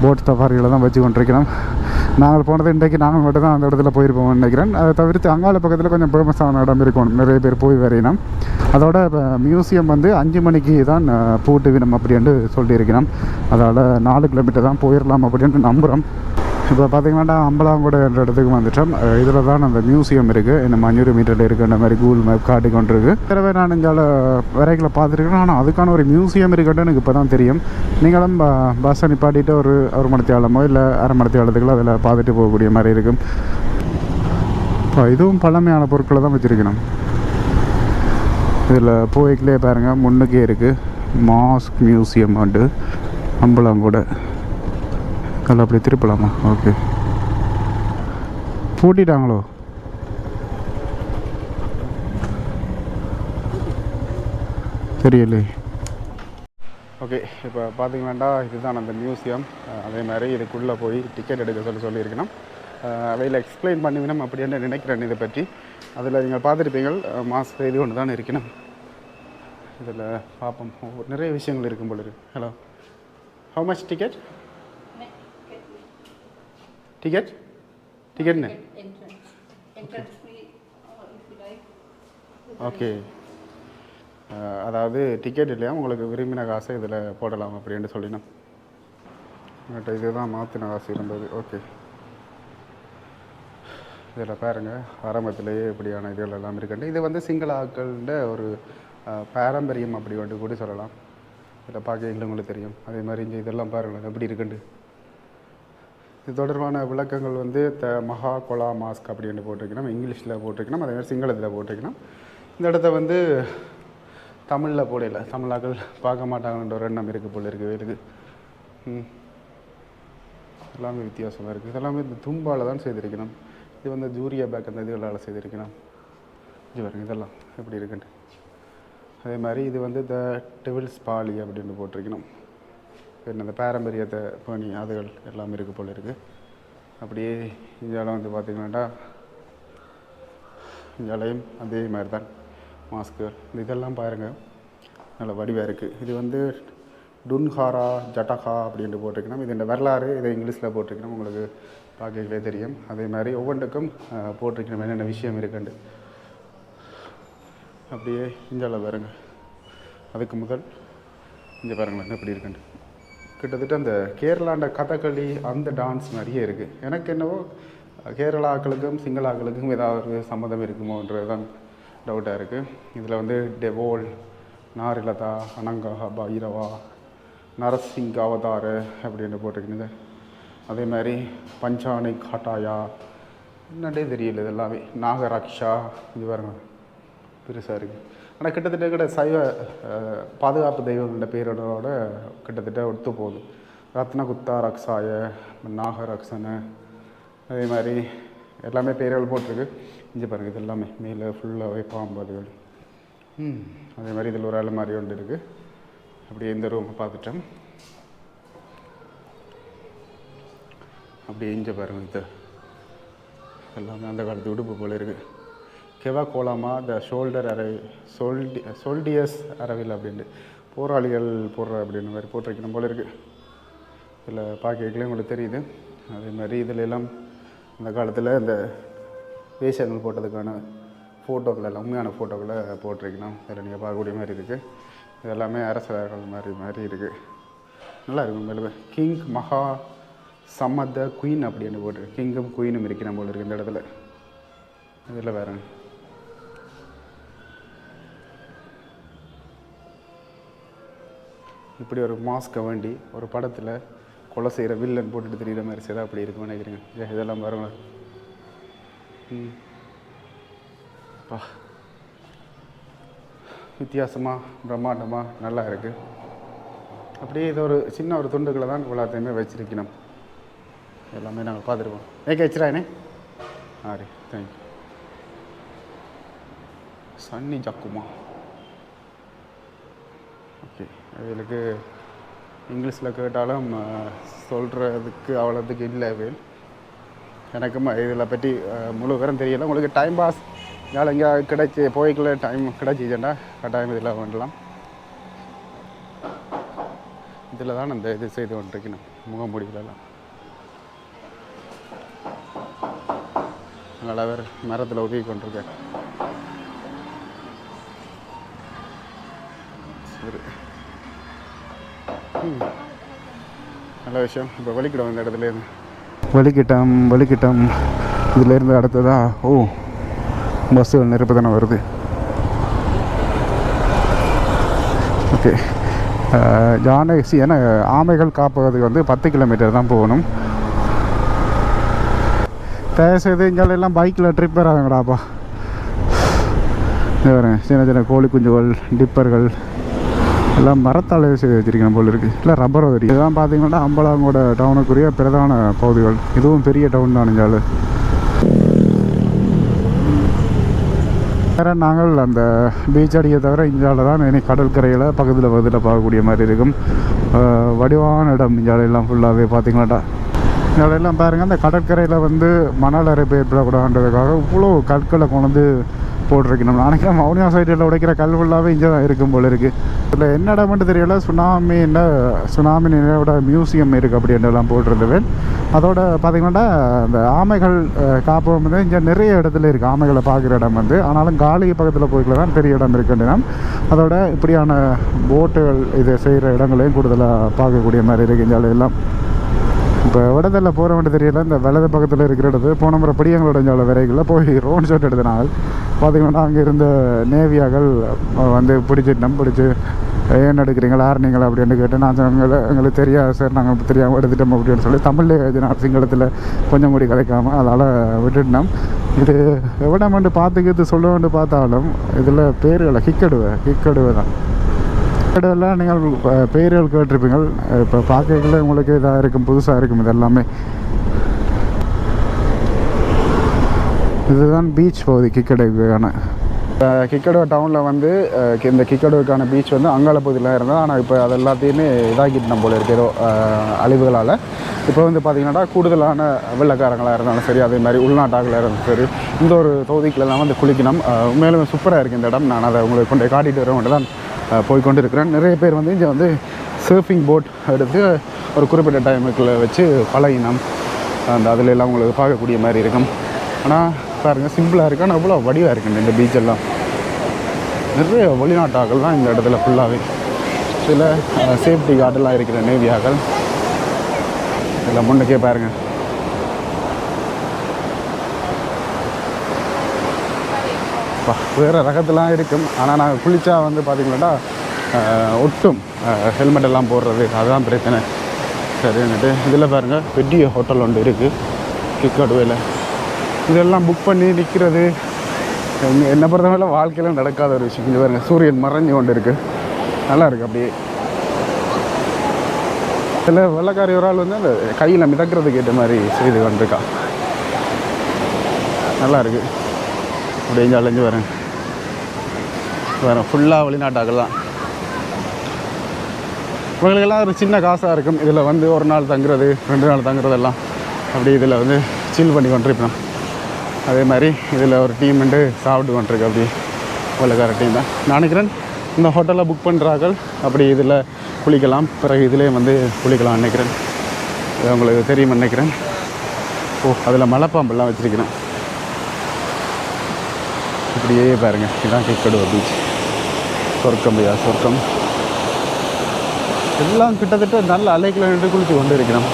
போட் சஃபாரிகளை தான் வச்சு கொண்டிருக்கிறோம். நாங்கள் போனது இன்றைக்கு நாங்கள் மட்டும் தான் அந்த இடத்துல போயிருப்போம்னு நினைக்கிறேன். அதை தவிர்த்து அங்கால பக்கத்தில் கொஞ்சம் ஃபேமஸான இடம் இருக்கணும், நிறைய பேர் போய் வரையினோம். அதோட இப்போ மியூசியம் வந்து 5 மணிக்கு தான் பூட்டுவினம் அப்படின்ட்டு சொல்லியிருக்கிறோம். அதோட 4 கிலோமீட்டர் தான் போயிடலாம் அப்படின்ட்டு நம்புகிறோம். இப்போ பார்த்திங்கன்னா அம்பலாங்கோட என்ற இடத்துக்கு வந்துட்டோம். இதில் தான் அந்த மியூசியம் இருக்குது. இன்னும் 500 மீட்டரில் இருக்குன்ற மாதிரி கூகுள் மேப் காட்டி கொண்டிருக்கு. தடவை நான் இங்கே வரைகளை பார்த்துருக்கேன். ஆனால் அதுக்கான ஒரு மியூசியம் இருக்குன்னு எனக்கு இப்போ தான் தெரியும். நீங்களும் பஸ்ஸை நிப்பாட்டிட்டு ஒரு மணித்தியாலமோ இல்லை அரை மணித்தியாலத்துக்குள்ள அதில் பார்த்துட்டு போகக்கூடிய மாதிரி இருக்கும். இப்போ இதுவும் பழமையான பொருட்களை தான் வச்சுருக்கணும். இதில் போய்க்கிலே பாருங்கள், முன்னுக்கே இருக்குது மாஸ்க் மியூசியம் வந்து அம்பலாங்கோட. அதில் அப்படி திருப்பலாமா? ஓகே, பூட்டிட்டாங்களோ? தெரியலே. ஓகே, இப்போ பார்த்தீங்கன்னா இதுதான் அந்த மியூசியம். அதே மாதிரி இதுக்குள்ளே போய் டிக்கெட் எடுக்க சொல்லியிருக்கணும். அவையில் எக்ஸ்பிளைன் பண்ணுவினோம் அப்படின்னு நினைக்கிறேன் இதை பற்றி. அதில் நீங்கள் பார்த்துருப்பீங்கள் மாஸ்க் இது ஒன்று தான் இருக்கணும். இதில் பார்ப்போம், நிறைய விஷயங்கள் இருக்கும் போல இருக்கு. Hello, how much ticket? டிக்கெட்னு ஓகே. அதாவது டிக்கெட் இல்லையா, உங்களுக்கு விரும்பின காசை இதில் போடலாம் அப்படின்னு சொல்லினோம். என்கிட்ட இதுதான் மாற்றின காசு இருந்தது. ஓகே, இதில் பாருங்கள், ஆரம்பத்திலேயே இப்படியான இதுகள் எல்லாம் இருக்குண்டு. இது வந்து சிங்கள ஆட்கள ஒரு பாரம்பரியம் அப்படி வந்து கூட சொல்லலாம். இதில் பார்க்க உங்களுக்கு தெரியும். அதே மாதிரி இங்கே இதெல்லாம் பாருங்கள் எப்படி இருக்குண்டு. இது தொடர்பான விளக்கங்கள் வந்து மகா கொலா மாஸ்க் அப்படின்னு போட்டிருக்கணும், இங்கிலீஷில் போட்டிருக்கணும், அதே மாதிரி சிங்களத்தில் போட்டிருக்கணும். இந்த இடத்த வந்து தமிழில் போடல, தமிழாக்கள் பார்க்க மாட்டாங்கன்ற ஒரு எண்ணம் இருக்குது போல இருக்குது வேலுக்கு. எல்லாமே வித்தியாசமாக இருக்குது. இதெல்லாமே இந்த தும்பால் தான் செய்திருக்கணும். இது வந்து ஜூரியா பேக் அந்த இதுகளால் செய்திருக்கணும். இது பாருங்க, இதெல்லாம் எப்படி இருக்குன்ட்டு. அதே மாதிரி இது வந்து த டெவில்ஸ் பாலி அப்படின்னு போட்டிருக்கணும். இந்த பாரம்பரியத்தை பணி அதுகள் எல்லாமே இருக்குது போல் இருக்குது. அப்படியே இந்தியாவில் வந்து பார்த்திங்கன்னா இந்தியாலையும் அதே மாதிரி தான் மாஸ்க்குகள். இதெல்லாம் பாருங்கள், நல்ல வடிவாக இருக்குது. இது வந்து டுன்ஹாரா ஜட்டகா அப்படின்ட்டு போட்டிருக்கணும். இது இந்த வரலாறு, இதை இங்கிலீஷில் போட்டிருக்கணும், உங்களுக்கு பார்க்கவே தெரியும். அதே மாதிரி ஒவ்வொன்றுக்கும் போட்டிருக்கணும் என்னென்ன விஷயம் இருக்குண்டு. அப்படியே இந்தியாவில் பாருங்கள், அதுக்கு முதல் இங்கே பாருங்களேன் எப்படி இருக்குண்டு. கிட்டத்தட்ட அந்த கேரளாண்ட கதகளி அந்த டான்ஸ் நிறைய இருக்குது. எனக்கு என்னவோ கேரளாக்களுக்கும் சிங்களாக்களுக்கும் ஏதாவது ஒரு சம்மந்தம் இருக்குமோன்றது தான் டவுட்டாக இருக்குது. இதில் வந்து டெவோல், நாரிலதா, அனங்கா, பைரவா, நரசிங்க அவதார அப்படின்னு போட்டிருக்குது. அதே மாதிரி பஞ்சானி காட்டாயா என்னண்டே தெரியல. இது எல்லாமே நாகராக்ஷா, இது பாருங்க பெருசாக இருக்குது. ஆனால் கிட்டத்தட்ட கூட சைவ பாதுகாப்பு தெய்வங்களோட பேரோட கிட்டத்தட்ட ஒத்து போகுது. ரத்னகுப்தா ரக்ஷாய, நாகரக்ஷனை, அதே மாதிரி எல்லாமே பேர்கள் போட்டிருக்கு. இங்கே பாருங்கள், இது எல்லாமே மேலே ஃபுல்லாகவே பாம்பதுகள். அதே மாதிரி இதில் ஒரு அலமாரி ஒன்று இருக்குது. அப்படியே இந்த ரூமை பார்த்துட்டேன். அப்படியே இங்கே பாருங்கள், இது எல்லாமே அந்த காலத்து உடுப்பு போல் இருக்குது. கெவகோலாமா த ஷோல்டர் அரவில் சோல்டியஸ் அரவில் அப்படின்ட்டு போராளிகள் போடுற அப்படின்னு மாதிரி போட்டிருக்கணும் போல இருக்குது. இதில் பார்க்கலே உங்களுக்கு தெரியுது. அதே மாதிரி இதில் எல்லாம் அந்த காலத்தில் இந்த வேஷங்கள் போட்டதுக்கான ஃபோட்டோக்கள் எல்லாம் உண்மையான ஃபோட்டோக்களை போட்டிருக்கணும். இதில் நீங்கள் பார்க்கக்கூடிய மாதிரி இருக்குது. இது எல்லாமே அரசர்கள் மாதிரி இருக்குது. நல்லா இருக்கும். மேலே கிங் மகா சம்மத குயின் அப்படின்னு போட்டிருக்கு. கிங்கும் குயினும் இருக்கிற போல இருக்குது இந்த இடத்துல. இதில் வேறு இப்படி ஒரு மாஸ்கை வேண்டி ஒரு படத்தில் கொலை செய்கிற வில்லன் போட்டுட்டு தெரியுற மாதிரி செய்தால் அப்படி இருக்குன்னு நினைக்கிறீங்க. இதெல்லாம் பாருங்களேன். வித்தியாசமாக பிரம்மாண்டமாக நல்லா இருக்குது. அப்படியே இது ஒரு சின்ன ஒரு துண்டுகளை தான் எல்லாத்தையுமே வச்சிருக்கணும். எல்லாமே நாங்கள் பார்த்துருக்கோம். ஏக்கே வச்சுறானே ஆரி தேங்க்யூ. சன்னி ஜக்குமா. ஓகே, அவளுக்கு இங்கிலீஷில் கேட்டாலும் சொல்கிறதுக்கு அவ்வளோதுக்கு இல்லை. எனக்கும் இதில் பற்றி முழு விவரம் தெரியலை. உங்களுக்கு டைம் பாஸ் யாழ் எங்கேயா கிடைச்சி போய்க்குள்ள டைம் கிடச்சிச்சேன்டா கட்டாயம் இதில் பண்ணலாம். இதில் தான் அந்த இது செய்து கொண்டிருக்கணும் முகமூடிகளெல்லாம். அதனால் அவர் மரத்தில் உதவி கொண்டிருக்கேன். சரி, நல்ல விஷயம். இப்போ வலிக்கிட்டோம் இந்த இடத்துலேருந்து வலிக்கிட்டோம். இதிலேருந்து அடுத்ததா பஸ்ஸுகள் நெருப்பு தானே வருது. ஓகே, ஜானகி ஏன்னா ஆமைகள் காப்பதுக்கு வந்து 10 கிலோமீட்டர் தான் போகணும். தயவுசெய்து இங்கெல்லாம் பைக்கில் ட்ரிப் வராங்கடாப்பா. சின்ன சின்ன கோழி குஞ்சுகள் டிப்பர்கள் எல்லாம் மரத்தால் செய்து வச்சுருக்கேன் போல் இருக்குது. இல்லை ரப்பர் உதவி. இதெல்லாம் பார்த்தீங்கன்னா அம்பலாங்கோட டவுனுக்குரிய பிரதான பகுதிகள். இதுவும் பெரிய டவுன் தான். இஞ்சால் வேறு நாங்கள் அந்த பீச் அடியை தவிர இஞ்சால தான் இனி கடற்கரையில் பக்கத்தில் பார்க்கக்கூடிய மாதிரி இருக்கும். வடிவான இடம் இஞ்சாலையெல்லாம் ஃபுல்லாகவே பார்த்தீங்களாட்டா. இஞ்சாலையெல்லாம் பாருங்கள், அந்த கடற்கரையில் வந்து மணல் அரைப்பு ஏற்படக்கூடாதுன்றதுக்காக இவ்வளோ கற்களை கொண்டு போட்டிருக்கணும். நாளைக்கு மௌனியா சைட்டில் உடைக்கிற கல் ஃபுல்லாகவே இங்கே தான் இருக்கும் போல் இருக்குது. இதில் என்ன இடம்னு தெரியல. சுனாமி நினைவோட மியூசியம் இருக்குது அப்படின்றலாம் போட்டிருந்தது. அதோட பார்த்திங்கன்னா இந்த ஆமைகள் காப்பகம் வந்து இங்கே நிறைய இடத்துல இருக்குது. ஆமைகளை பார்க்குற இடம் வந்து, ஆனாலும் காலி பக்கத்தில் போய்க்குள்ள தான் பெரிய இடம் இருக்குன்னா, அதோட இப்படியான போட்டுகள் இதை செய்கிற இடங்களையும் கூடுதலாக பார்க்கக்கூடிய மாதிரி இருக்குது இங்கே எல்லாம். இப்போ விடதில் போகிற வேண்டிய தெரியல. இந்த வலது பக்கத்தில் இருக்கிற இடத்து போன முறை படியங்களோட இஞ்சால விரைகளில் போய் ரோன் ஷாட் எடுத்தினாங்க. பார்த்திங்கன்னா அங்கே இருந்த நேவியாக்கள் வந்து பிடிச்சி ஏன் எடுக்கிறீங்களா ஆர்னிங்களா அப்படின்னு கேட்டு நான் எங்களுக்கு தெரியாது சார், நாங்கள் தெரியாமல் எடுத்துட்டோம் அப்படின்னு சொல்லி தமிழ்லேயே நான் சிங்களத்தில் கொஞ்சம் கூடி கலைக்காமல் அதனால் விட்டுட்டோம். இது எவ்வளோ பார்த்துக்கிட்டு சொல்ல வேண்டு பார்த்தாலும் இதில் பேர்களை கிக்கடுவை தான். கிக்கடுவெல்லாம் நீங்கள் பேர்கள் கேட்டிருப்பீங்க. இப்போ பார்க்கல உங்களுக்கு இதாக இருக்கும், புதுசாக இருக்கும். இது எல்லாமே இதுதான் பீச் பகுதி கிக்கடுக்கான. கிக்கடுவ டவுனில் வந்து இந்த கிக்கடுவுக்கான பீச் வந்து அங்காள பகுதியில் இருந்தது. ஆனால் இப்போ அது எல்லாத்தையுமே இதாக்கிட்டு போல இருக்குது ஏதோ அழிவுகளால். இப்போ வந்து பார்த்திங்கன்னா கூடுதலான வெள்ளக்காரங்களாக இருந்தாலும் சரி, அதே மாதிரி உள்நாட்டாகலாக இருந்தாலும் சரி, இந்த ஒரு தொகுதிகளெல்லாம் வந்து குளிக்கணும். மேலும் சூப்பராக இருக்குது இந்த இடம். நான் அதை உங்களுக்கு கொண்டு காட்டிகிட்டு வரவங்க தான் போய்கொண்டு இருக்கிறேன். நிறைய பேர் வந்து இங்கே வந்து சர்ஃபிங் போட் எடுத்து ஒரு குறிப்பிட்ட டைமுக்குள்ளே வச்சு பழகினோம். அந்த அதில் எல்லாம் உங்களுக்கு பார்க்கக்கூடிய மாதிரி இருக்கும். ஆனால் பாருங்கள், சிம்பிளாக இருக்குது. ஆனால் அவ்வளோ வடிவாக இருக்குங்க இந்த பீச்செல்லாம். நிறைய வெளிநாட்டாக்கள் தான் இந்த இடத்துல ஃபுல்லாகவே. சில சேஃப்டி கார்டெல்லாம் இருக்கிற நேவியாக்கள் இதில் முன்னுக்கே பாருங்கள். வேறு ரகத்தெலாம் இருக்கும். ஆனால் நாங்கள் குளித்தா வந்து பார்த்திங்கன்னா ஒட்டும் ஹெல்மெட் எல்லாம் போடுறது, அதுதான் பிரச்சனை. சரின்னுட்டு இதில் பாருங்கள் பெரிய ஹோட்டல் ஒன்று இருக்குது கிக்கடுவையில். இதெல்லாம் புக் பண்ணி நிற்கிறது என்னை பொறுத்தவரை வாழ்க்கையில் நடக்காத ஒரு விஷயம். இங்கே பாருங்கள் சூரியன் மறைஞ்சு கொண்டு இருக்குது. நல்லா இருக்குது அப்படியே. இதில் வெள்ளைக்காரி ஒரு ஆள் வந்து அந்த கையில் மிதக்கிறதுக்கு ஏற்ற மாதிரி செய்து கொண்டிருக்கா. நல்லா இருக்குது. அப்படியே இங்கே அலைஞ்சு வரேன் ஃபுல்லாக வெளிநாட்டாக்கள் தான். இவங்களுக்கெல்லாம் ஒரு சின்ன காசாக இருக்கும். இதில் வந்து ஒரு நாள் தங்குறது 2 நாள் தங்குறதெல்லாம் அப்படி இதில் வந்து சில் பண்ணி கொண்டிருப்பேன். அதே மாதிரி இதில் ஒரு டீம் வந்து சாப்பிட்டு கொண்டிருக்கு. அப்படி வெள்ளக்கார டீம் தான் நான் நினைக்கிறேன். இந்த ஹோட்டலில் புக் பண்ணுறார்கள் அப்படி இதில் குளிக்கலாம், பிறகு இதிலே வந்து குளிக்கலாம் நினைக்கிறேன். இது உங்களுக்கு தெரியுமா நினைக்கிறேன். ஓ, அதில் மலைப்பாம்பெல்லாம் வச்சுருக்கிறேன். இப்படியே பாருங்கள், இதுதான் கிக்கடுவா பீச். சொர்க்கம் ஐயா, சொர்க்கம். எல்லாம் கிட்டத்தட்ட நல்ல அலைக்கில் நின்று குளித்து கொண்டு இருக்கிறோம்.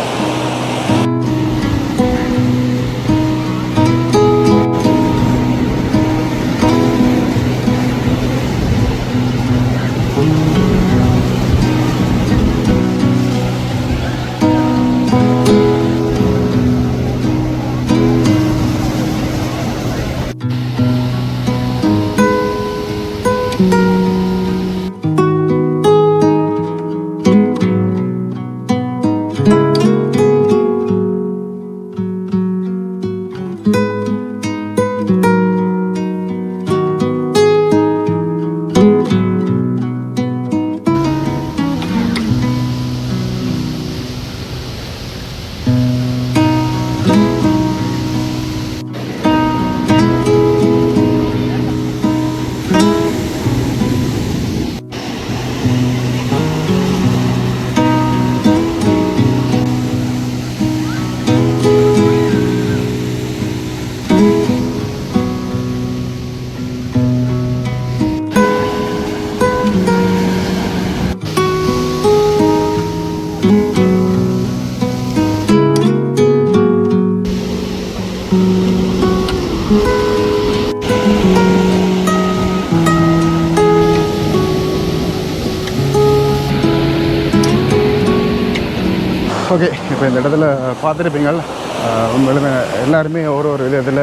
ஓகே, இப்போ இந்த இடத்துல பார்த்துருப்பீங்க. உண்மையிலுமே எல்லாருமே ஒரு விதத்தில்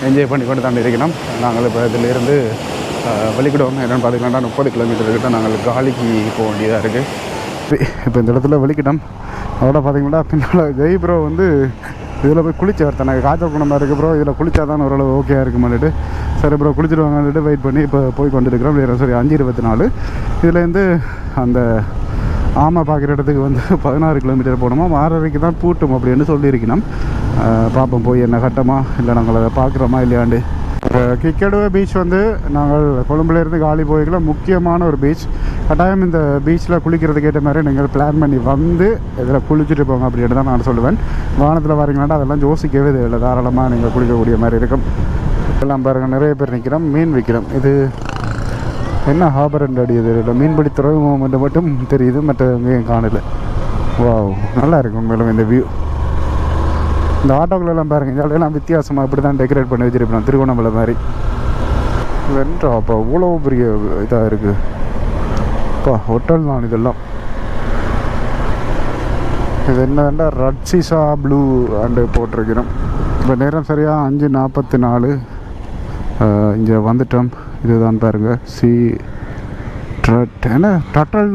என்ஜாய் பண்ணி கொண்டு தாண்டி இருக்கணும். நாங்கள் இப்போ இதிலேருந்து வெளிக்கிடுவோம். என்னென்னு பார்த்திங்கன்னா 30 கிலோமீட்டர்கிட்ட நாங்கள் காலிக்கு போக வேண்டியதாக இருக்குது. இப்போ இந்த இடத்துல வெளிக்கிட்டோம். அதோட பார்த்திங்கன்னா பின்னால் ஜெய் ப்ரோ வந்து இதில் போய் குளிச்சவர் தனக்கு காய்ச்சல் குணமாக இருக்குது ப்ரோ, இதில் குளித்தா தான் ஓரளவு ஓகே இருக்குமான்ட்டு சரி ப்ரோ குளிச்சுடுவாங்கன்ட்டு வெயிட் பண்ணி இப்போ போய் கொண்டு இருக்கிறோம். சரி 5:24 இதுலேருந்து அந்த ஆமை பார்க்குற இடத்துக்கு வந்து 16 கிலோமீட்டர் போகணுமா, 6:30 தான் பூட்டும் அப்படின்னு சொல்லியிருக்கணும். பார்ப்போம் போய் என்ன கட்டமா இல்லை நாங்கள் அதை பார்க்குறோமா இல்லையாண்டு. கிக்கடுவா பீச் வந்து நாங்கள் கொழும்புலேருந்து காலி போய்க்கலாம். முக்கியமான ஒரு பீச். கட்டாயம் இந்த பீச்சில் குளிக்கிறதுக்கு ஏற்ற மாதிரி நீங்கள் பிளான் பண்ணி வந்து இதில் குளிச்சுட்டு போங்க அப்படின்னு தான் நான் சொல்லுவேன். வானத்தில் வரீங்களாண்டா அதெல்லாம் யோசிக்கவே இல்லை, தாராளமாக நீங்கள் குளிக்கக்கூடிய மாதிரி இருக்கும். எல்லாம் பாருங்கள், நிறைய பேர் நிற்கிறோம், மீன் விற்கிறோம். இது என்ன ஹார்பர் அடி, இது இல்லை மீன்பிடி துறைமுகம் மட்டும் தெரியுது, மற்ற எங்கேயும் காணலை. வாவ், நல்லா இருக்கும் உண்மையிலும் இந்த வியூ. இந்த ஆட்டோக்களெல்லாம் பாருங்கள், இதெல்லாம் வித்தியாசமாக இப்படி தான் டெக்கரேட் பண்ணி வச்சுருப்போம், திருவண்ணாமலை மாதிரி. வென்றா அப்போ இவ்வளோ பெரிய இதாக இருக்குது. அப்பா ஹோட்டல் தான் இதெல்லாம். இது என்னன்னா ரட்சிசா ப்ளூ அண்டு போட்டிருக்கிறோம். இப்போ நேரம் சரியாக 5:44 இங்கே வந்துட்டோம். இதுதான் பாருங்கள் என்ன டட்டல்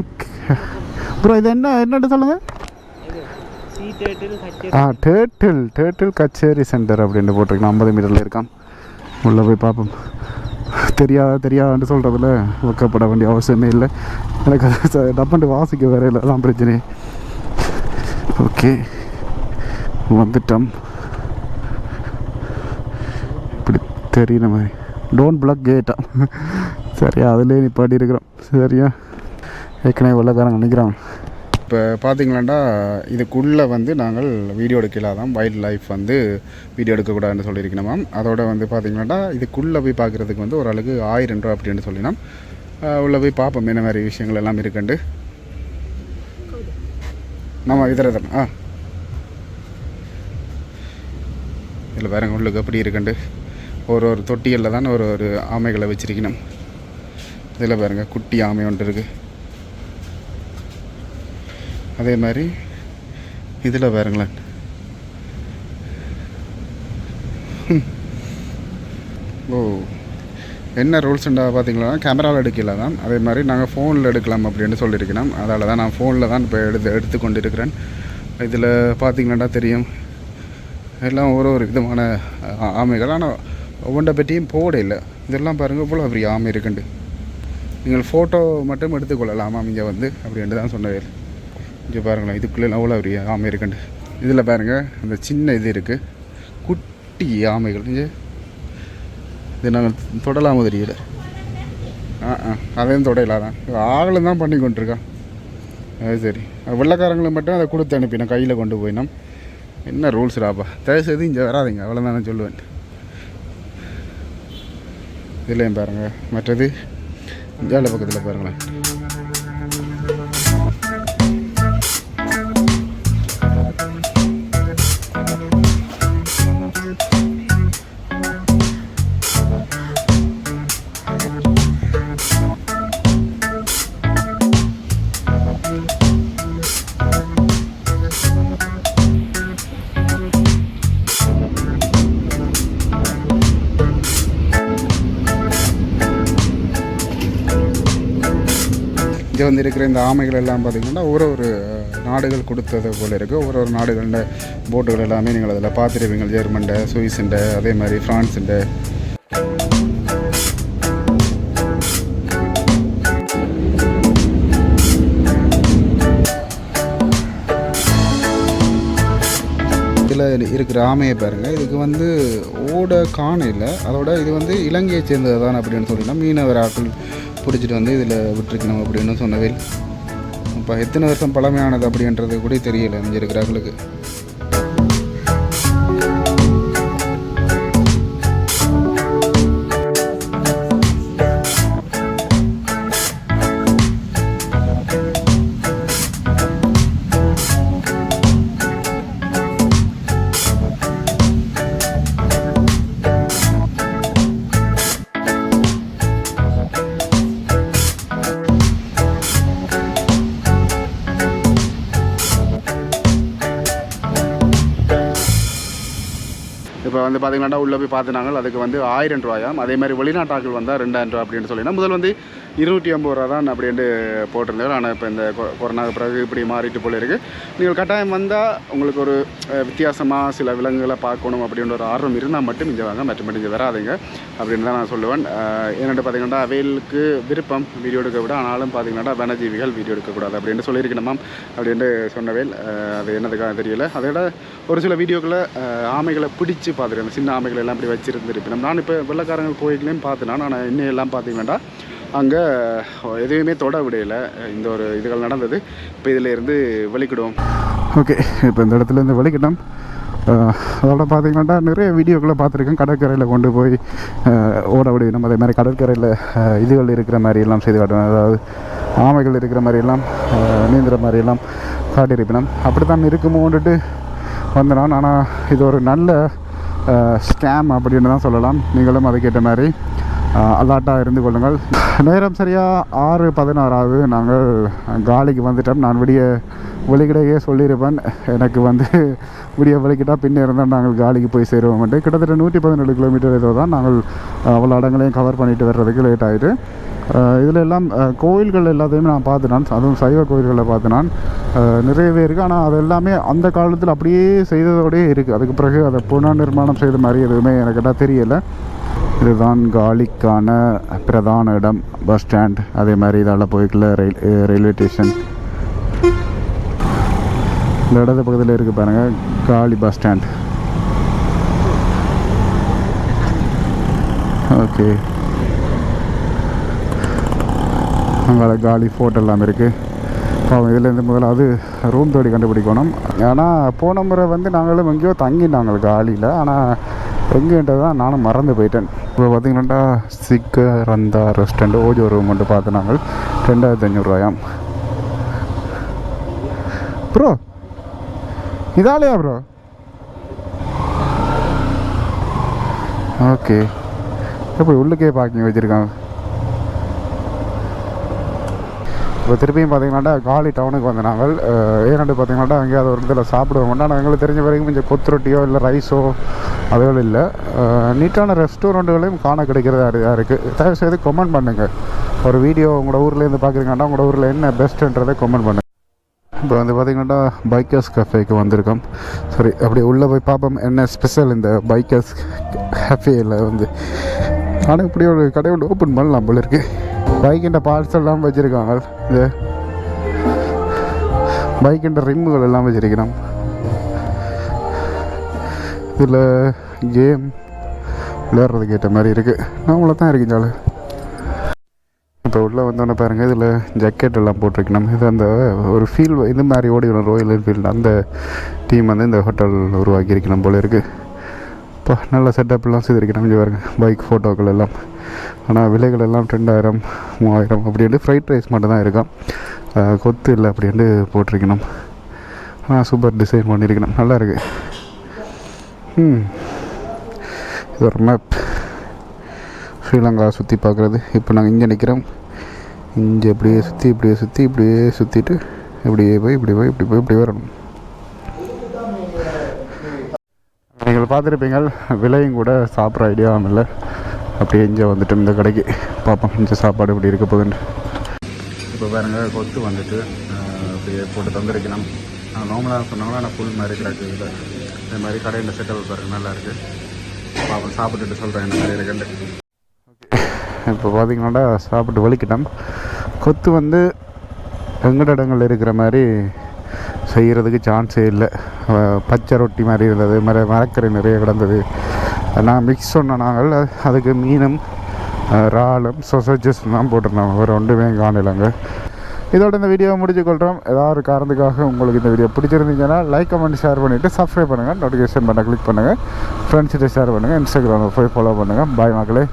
ப்ரோ, இது என்னன்னு சொல்லுங்கள். டேர்ட்டில் கச்சேரி சென்டர் அப்படின்னு போட்டிருக்கேன். 50 மீட்டரில் இருக்கான். உள்ளே போய் பார்ப்போம். தெரியாதுன்னு சொல்கிறதுல வைக்கப்பட வேண்டிய அவசியமே இல்லை. எனக்கு அதை டப்பன்ட்டு வாசிக்க வேற இல்லை, அதான் பிரச்சனை. ஓகே, வந்துட்டோம். இப்படி தெரியுற மாதிரி டோன்ட் பிளாக் கேட்டா சரியா, அதுலேயே நிப்பாட்டி இருக்கிறோம். சரியா, ஏற்கனவே வெள்ளக்காரங்க நினைக்கிறாங்க. இப்போ பார்த்தீங்களாண்டா இதுக்குள்ளே வந்து நாங்கள் வீடியோ எடுக்கலாதான், வைல்ட் லைஃப் வந்து வீடியோ எடுக்கக்கூடாதுன்னு சொல்லியிருக்கணும் மேம். அதோட வந்து பார்த்தீங்களாண்டா இதுக்குள்ளே போய் பார்க்குறதுக்கு வந்து ஓரளவுக்கு 1000 ரூபா அப்படின்னு சொல்லினோம். உள்ளே போய் பார்ப்போம் என்ன மாதிரி விஷயங்கள் எல்லாம் இருக்குண்டு. நம்ம இதரதன் இதில் பாருங்க உள்ளுக்கு எப்படி இருக்குண்டு. ஒரு தொட்டிகளில் தான் ஒரு ஆமைகளை வச்சிருக்கணும். இதில் பாருங்கள் குட்டி ஆமை ஒன்று இருக்குது. அதே மாதிரி இதில் பாருங்களேன், ஓ என்ன ரூல்ஸ்ண்டா பார்த்தீங்களா, கேமராவில் எடுக்கல தான். அதே மாதிரி நாங்கள் ஃபோனில் எடுக்கலாம் அப்படின்னு சொல்லியிருக்கிறோம். அதால் தான் நான் ஃபோனில் தான் இப்போ எடுத்து கொண்டு இருக்கிறேன். இதில் பார்த்தீங்களாண்டா தெரியும், எல்லாம் ஒரு விதமான ஆமைகள். ஆனால் ஒவ்வொன்றை பற்றியும் போட இல்லை. இதெல்லாம் பாருங்கள் இவ்வளோ பெரிய ஆமை இருக்குண்டு. நீங்கள் ஃபோட்டோ மட்டும் எடுத்துக்கொள்ளலாமா இங்கே வந்து அப்படின்ட்டு தான் சொன்னது. இங்கே பாருங்களேன், இதுக்குள்ளே அவ்வளோ பெரிய ஆமை இருக்குண்டு. இதில் பாருங்கள் அந்த சின்ன இது இருக்குது, குட்டி ஆமைகள். இங்கே இது நாங்கள் தொடலாம தெரியல. அதையும் தொடையிலாதான் ஆகலும் தான் பண்ணி கொண்டிருக்கான். அது சரி, வெள்ளைக்காரங்களை மட்டும் அதை கொடுத்து அனுப்பினேன், கையில் கொண்டு போயினோம். என்ன ரூல்ஸ் ராப்பா, தயவுசெய்து இங்கே வராதிங்க, அவ்வளோதான் நான் சொல்லுவேன். இதுலேயும் பாருங்கள், மற்றது ஜால பக்கத்தில் பாருங்களேன். இங்கே வந்து இருக்கிற இந்த ஆமைகள் எல்லாம் பார்த்திங்கன்னா ஒரு நாடுகள் கொடுத்தது போல் இருக்குது. ஒரு நாடுகளோட போட்டுகள் எல்லாமே நீங்கள் அதில் பார்த்துருப்பீங்க. ஜெர்மன்ட, சுவிஸுண்ட, அதே மாதிரி ஃப்ரான்ஸுண்ட. இதில் இருக்கிற ஆமையை பாருங்கள், இதுக்கு வந்து ஓட காணையில், அதோட இது வந்து இலங்கையை சேர்ந்தது தான் அப்படின்னு சொல்லினா மீனவர் ஆட்கள் பிடிச்சிட்டு வந்து இதில் விட்டுருக்கணும் அப்படின்னு சொன்னவே. இப்போ எத்தனை வருஷம் பழமையானது அப்படின்றது கூட தெரியலை இங்கே இருக்கிறவர்களுக்கு. இப்போ வந்து பார்த்திங்கன்னா உள்ளே போய் பார்த்துனாங்க, அதுக்கு வந்து 1000 ரூபாயாம். அதே மாதிரி வெளிநாட்டாக்கள் வந்தால் 2000 ரூபா அப்படின்னு சொல்லினா முதல் வந்து 250 ரூபா தான் அப்படின்ட்டு போட்டிருந்தேன். ஆனால் இப்போ இந்த கொரோனாவுக்கு பிறகு இப்படி மாறிட்டு போல இருக்குது. நீங்கள் கட்டாயம் வந்தால் உங்களுக்கு ஒரு வித்தியாசமாக சில விலங்குகளை பார்க்கணும் அப்படின்ற ஒரு ஆர்வம் இருந்தால் மட்டும் இங்கே வாங்க, மற்றபடி இங்கே வராதிங்க அப்படின்னு தான் நான் சொல்லுவேன். என்னென்னு பார்த்திங்கன்னா அவைகளுக்கு விருப்பம் வீடியோ எடுக்க விட, ஆனாலும் பார்த்திங்கன்னா வனஜீவிகள் வீடியோ எடுக்கக்கூடாது அப்படின்னு சொல்லியிருக்கணுமா அப்படின்ட்டு சொன்னவேல். அது என்னதுக்காக தெரியல. அதோட ஒரு சில வீடியோக்களை ஆமைகளை பிடிச்சி பார்த்துருக்கேன், சின்ன ஆமைகள் எல்லாம் இப்படி வச்சுருந்துருப்பேன். நான் இப்போ வெள்ளைக்காரங்க கோயிலையும் பார்த்துனா, நான் இன்னும் எல்லாம் பார்த்தீங்கன்னா அங்கே எதுவுமே தொட விடையில இந்த ஒரு இதுகள் நடந்தது. இப்போ இதில் இருந்து வெளிக்கிடுவோம். ஓகே, இப்போ இந்த இடத்துலேருந்து வெளிக்கிட்டோம். அதோட பார்த்திங்கன்னா நிறைய வீடியோக்களை பார்த்துருக்கேன். கடற்கரையில் கொண்டு போய் ஓட விடுவினோம். அதே மாதிரி கடற்கரையில் இதுகள் இருக்கிற மாதிரியெல்லாம் செய்து காட்டுவேன். அதாவது ஆமைகள் இருக்கிற மாதிரியெல்லாம் நீந்துற மாதிரியெல்லாம் காட்டியிருப்பினோம். அப்படி தான் இருக்குமோன்ட்டு வந்தனான். ஆனால் இது ஒரு நல்ல ஸ்கேம் அப்படின்னு தான் சொல்லலாம். நீங்களும் அதுக்கேற்ற மாதிரி அலாட்டாக இருந்து கொள்ளுங்கள். நேரம் சரியாக 6:16 ஆகுது. நாங்கள் காலிக்கு வந்துட்டோம். நான் வெளிக்கிடையே சொல்லியிருப்பேன், எனக்கு வந்து விடிய வெளிக்கிட்டால் பின்னே இருந்தால் நாங்கள் காலிக்கு போய் சேருவோம்ட்டு. கிட்டத்தட்ட 117 கிலோமீட்டர் ஏதோ தான். நாங்கள் அவ்வளோ இடங்களையும் கவர் பண்ணிட்டு வர்றதுக்கு லேட் ஆகிட்டு. இதில் எல்லாம் கோயில்கள் எல்லாத்தையுமே நான் பார்த்துனான். அதுவும் சைவ கோயில்களை பார்த்துனான். நிறையவே இருக்குது. ஆனால் அது எல்லாமே அந்த காலத்தில் அப்படியே செய்ததோடே இருக்குது. அதுக்கு பிறகு அதை புனர்நிர்மாணம் செய்த மாதிரி எதுவுமே எனக்கு தெரியலை. இதுதான் காலிக்கான பிரதான இடம், பஸ் ஸ்டாண்ட். அதே மாதிரி இதால் போய்க்கல ரயில்வே ஸ்டேஷன். இந்த இடத்து பக்கத்தில் இருக்குது பாருங்கள், காலி பஸ் ஸ்டாண்ட். ஓகே, அங்கே காலி ஃபோட்டோ எல்லாம் இருக்குது. பாவம், இதுலேருந்து முதலாவது ரூம் தேடி கண்டுபிடிக்கணும். ஏன்னா போன முறை வந்து நாங்களும் எங்கேயோ தங்கினாங்க காலியில். ஆனால் எங்கேன்றது தான் நானும் மறந்து போயிட்டேன். இப்போ பார்த்திங்கன்னா சிக்கரந்தா ரெஸ்டாரண்ட் ஓஜோ ரூம் மட்டும் பார்த்து நாங்கள் 2500 ரூபாயாம். ப்ரோ இதாலையா ப்ரோ? ஓகே, எப்படி உள்ளுக்கே பார்க்கிங் வச்சுருக்காங்க. இப்போ திருப்பியும் பார்த்திங்கன்னா காலி டவுனுக்கு வந்து நாங்கள் ஏன்னாண்டு பார்த்திங்கன்னா எங்கேயாவது ஒரு இடத்துல சாப்பிடுவோம். ஆனால் எங்களுக்கு தெரிஞ்ச வரைக்கும் கொஞ்சம் கொத்து ரொட்டியோ இல்லை ரைஸோ அதுவும் இல்லை. நீட்டான ரெஸ்டாரண்ட்டுகளையும் காண கிடைக்கிறதா இருக்குது. தயவுசெய்து கமெண்ட் பண்ணுங்கள். ஒரு வீடியோ உங்களோட ஊர்லேருந்து பார்க்குறீங்கன்னா உங்களோட ஊரில் என்ன பெஸ்ட்டுன்றதை கமெண்ட் பண்ணுங்கள். இப்போ வந்து பார்த்திங்கன்னா பைக்கர்ஸ் கஃபேக்கு வந்திருக்கோம். சரி, அப்படி உள்ளே போய் பார்ப்போம் என்ன ஸ்பெஷல் இந்த பைக்கர்ஸ் கஃபேயில் வந்து. ஆனால் இப்படி ஒரு கடை ஒன்று ஓப்பன் பண்ணலாம் போல இருக்குது. பைக்கின்ற பார்ட்ஸ் எல்லாம் வச்சுருக்காங்க. இந்த பைக்கின்ற ரிம்முகள் எல்லாம் வச்சுருக்கிறோம். இதில் கேம் விளையாடுறதுக்கு ஏற்ற மாதிரி இருக்குது. நம்மள தான் இருக்குஞ்சாலும் இப்போ உள்ளே வந்தோன்னே பாருங்கள், இதில் ஜக்கெட் எல்லாம் போட்டிருக்கணும். இது அந்த ஒரு ஃபீல் இது மாதிரி ஓடிக்கணும், ராயல் என்ஃபீல்டு அந்த டீம் வந்து இந்த ஹோட்டல் உருவாக்கியிருக்கணும் போல இருக்குது. இப்போ நல்ல செட்டப்லாம் செய்திருக்கணும். இங்கே பாருங்க பைக் ஃபோட்டோக்கள் எல்லாம். ஆனால் விலைகள் எல்லாம் 2000 3000 அப்படின்ட்டு ஃப்ரைட் ரைஸ் மட்டும் தான் இருக்கும், கொத்து இல்லை அப்படின்ட்டு போட்டிருக்கணும். ஆனால் சூப்பர் டிசைன் பண்ணியிருக்கணும், நல்லா இருக்குது. இது ஒரு மேப், ஸ்ரீலங்கா சுற்றி பார்க்குறது. இப்போ நாங்கள் இங்கே நிற்கிறோம். இங்கே இப்படியே சுற்றி இப்படியே சுற்றி இப்படியே சுற்றிட்டு இப்படியே போய் இப்படி போய் இப்படி போய் இப்படி வரணும். நீங்கள் பார்த்துருப்பீங்க, விலையும் கூட சாப்பிட்ற ஐடியாவும் இல்லை. அப்படியே இங்கே வந்துட்டு இந்த கடைக்கு பார்ப்போம் இங்கே சாப்பாடு இப்படி இருக்க போகுதுன்னு. இப்போ பாருங்கள், கொத்து வந்துட்டு அப்படியே போட்டு தந்துருக்கணும். நார்மலாக சொன்னாங்களா, ஆனால் ஃபுல் மாதிரி கிடக்கு. இதில் இந்த மாதிரி கடையில் செட்டல் பாருங்கள், நல்லா இருக்குது. பார்ப்போம், சாப்பிட்டுட்டு சொல்கிறேன் இந்த மாதிரி இருக்குன்னு. இப்போ பார்த்திங்கன்னா சாப்பிட்டு வலிக்கிட்டோம். கொத்து வந்து எங்கட இடங்கள் இருக்கிற மாதிரி செய்கிறதுக்கு சான்ஸே இல்லை. பச்சை ரொட்டி மாதிரி இருந்தது, மரக்கறி நிறைய கிடந்தது. நான் மிக்ஸ் சொன்னோம் நாங்கள், அதுக்கு மீனும் இறாலும் சொசேஜஸ் தான் போட்டிருந்தோம். ஒரு ஒன்றுமே காணலைங்க. இதோட இந்த வீடியோவை முடிச்சுக்கொள்கிறோம். ஏதாவது ஒரு காரணத்துக்காக உங்களுக்கு இந்த வீடியோ பிடிச்சிருந்தீங்கன்னா லைக் கமெண்ட் ஷேர் பண்ணிவிட்டு சப்ஸ்கிரைப் பண்ணுங்கள், நோட்டிஃபிகேஷன் பண்ண கிளிக் பண்ணுங்கள், ஃப்ரெண்ட்ஸ்கிட்ட ஷேர் பண்ணுங்கள், இன்ஸ்டாகிராமில் போய் ஃபாலோ பண்ணுங்கள். பாய் மக்களே.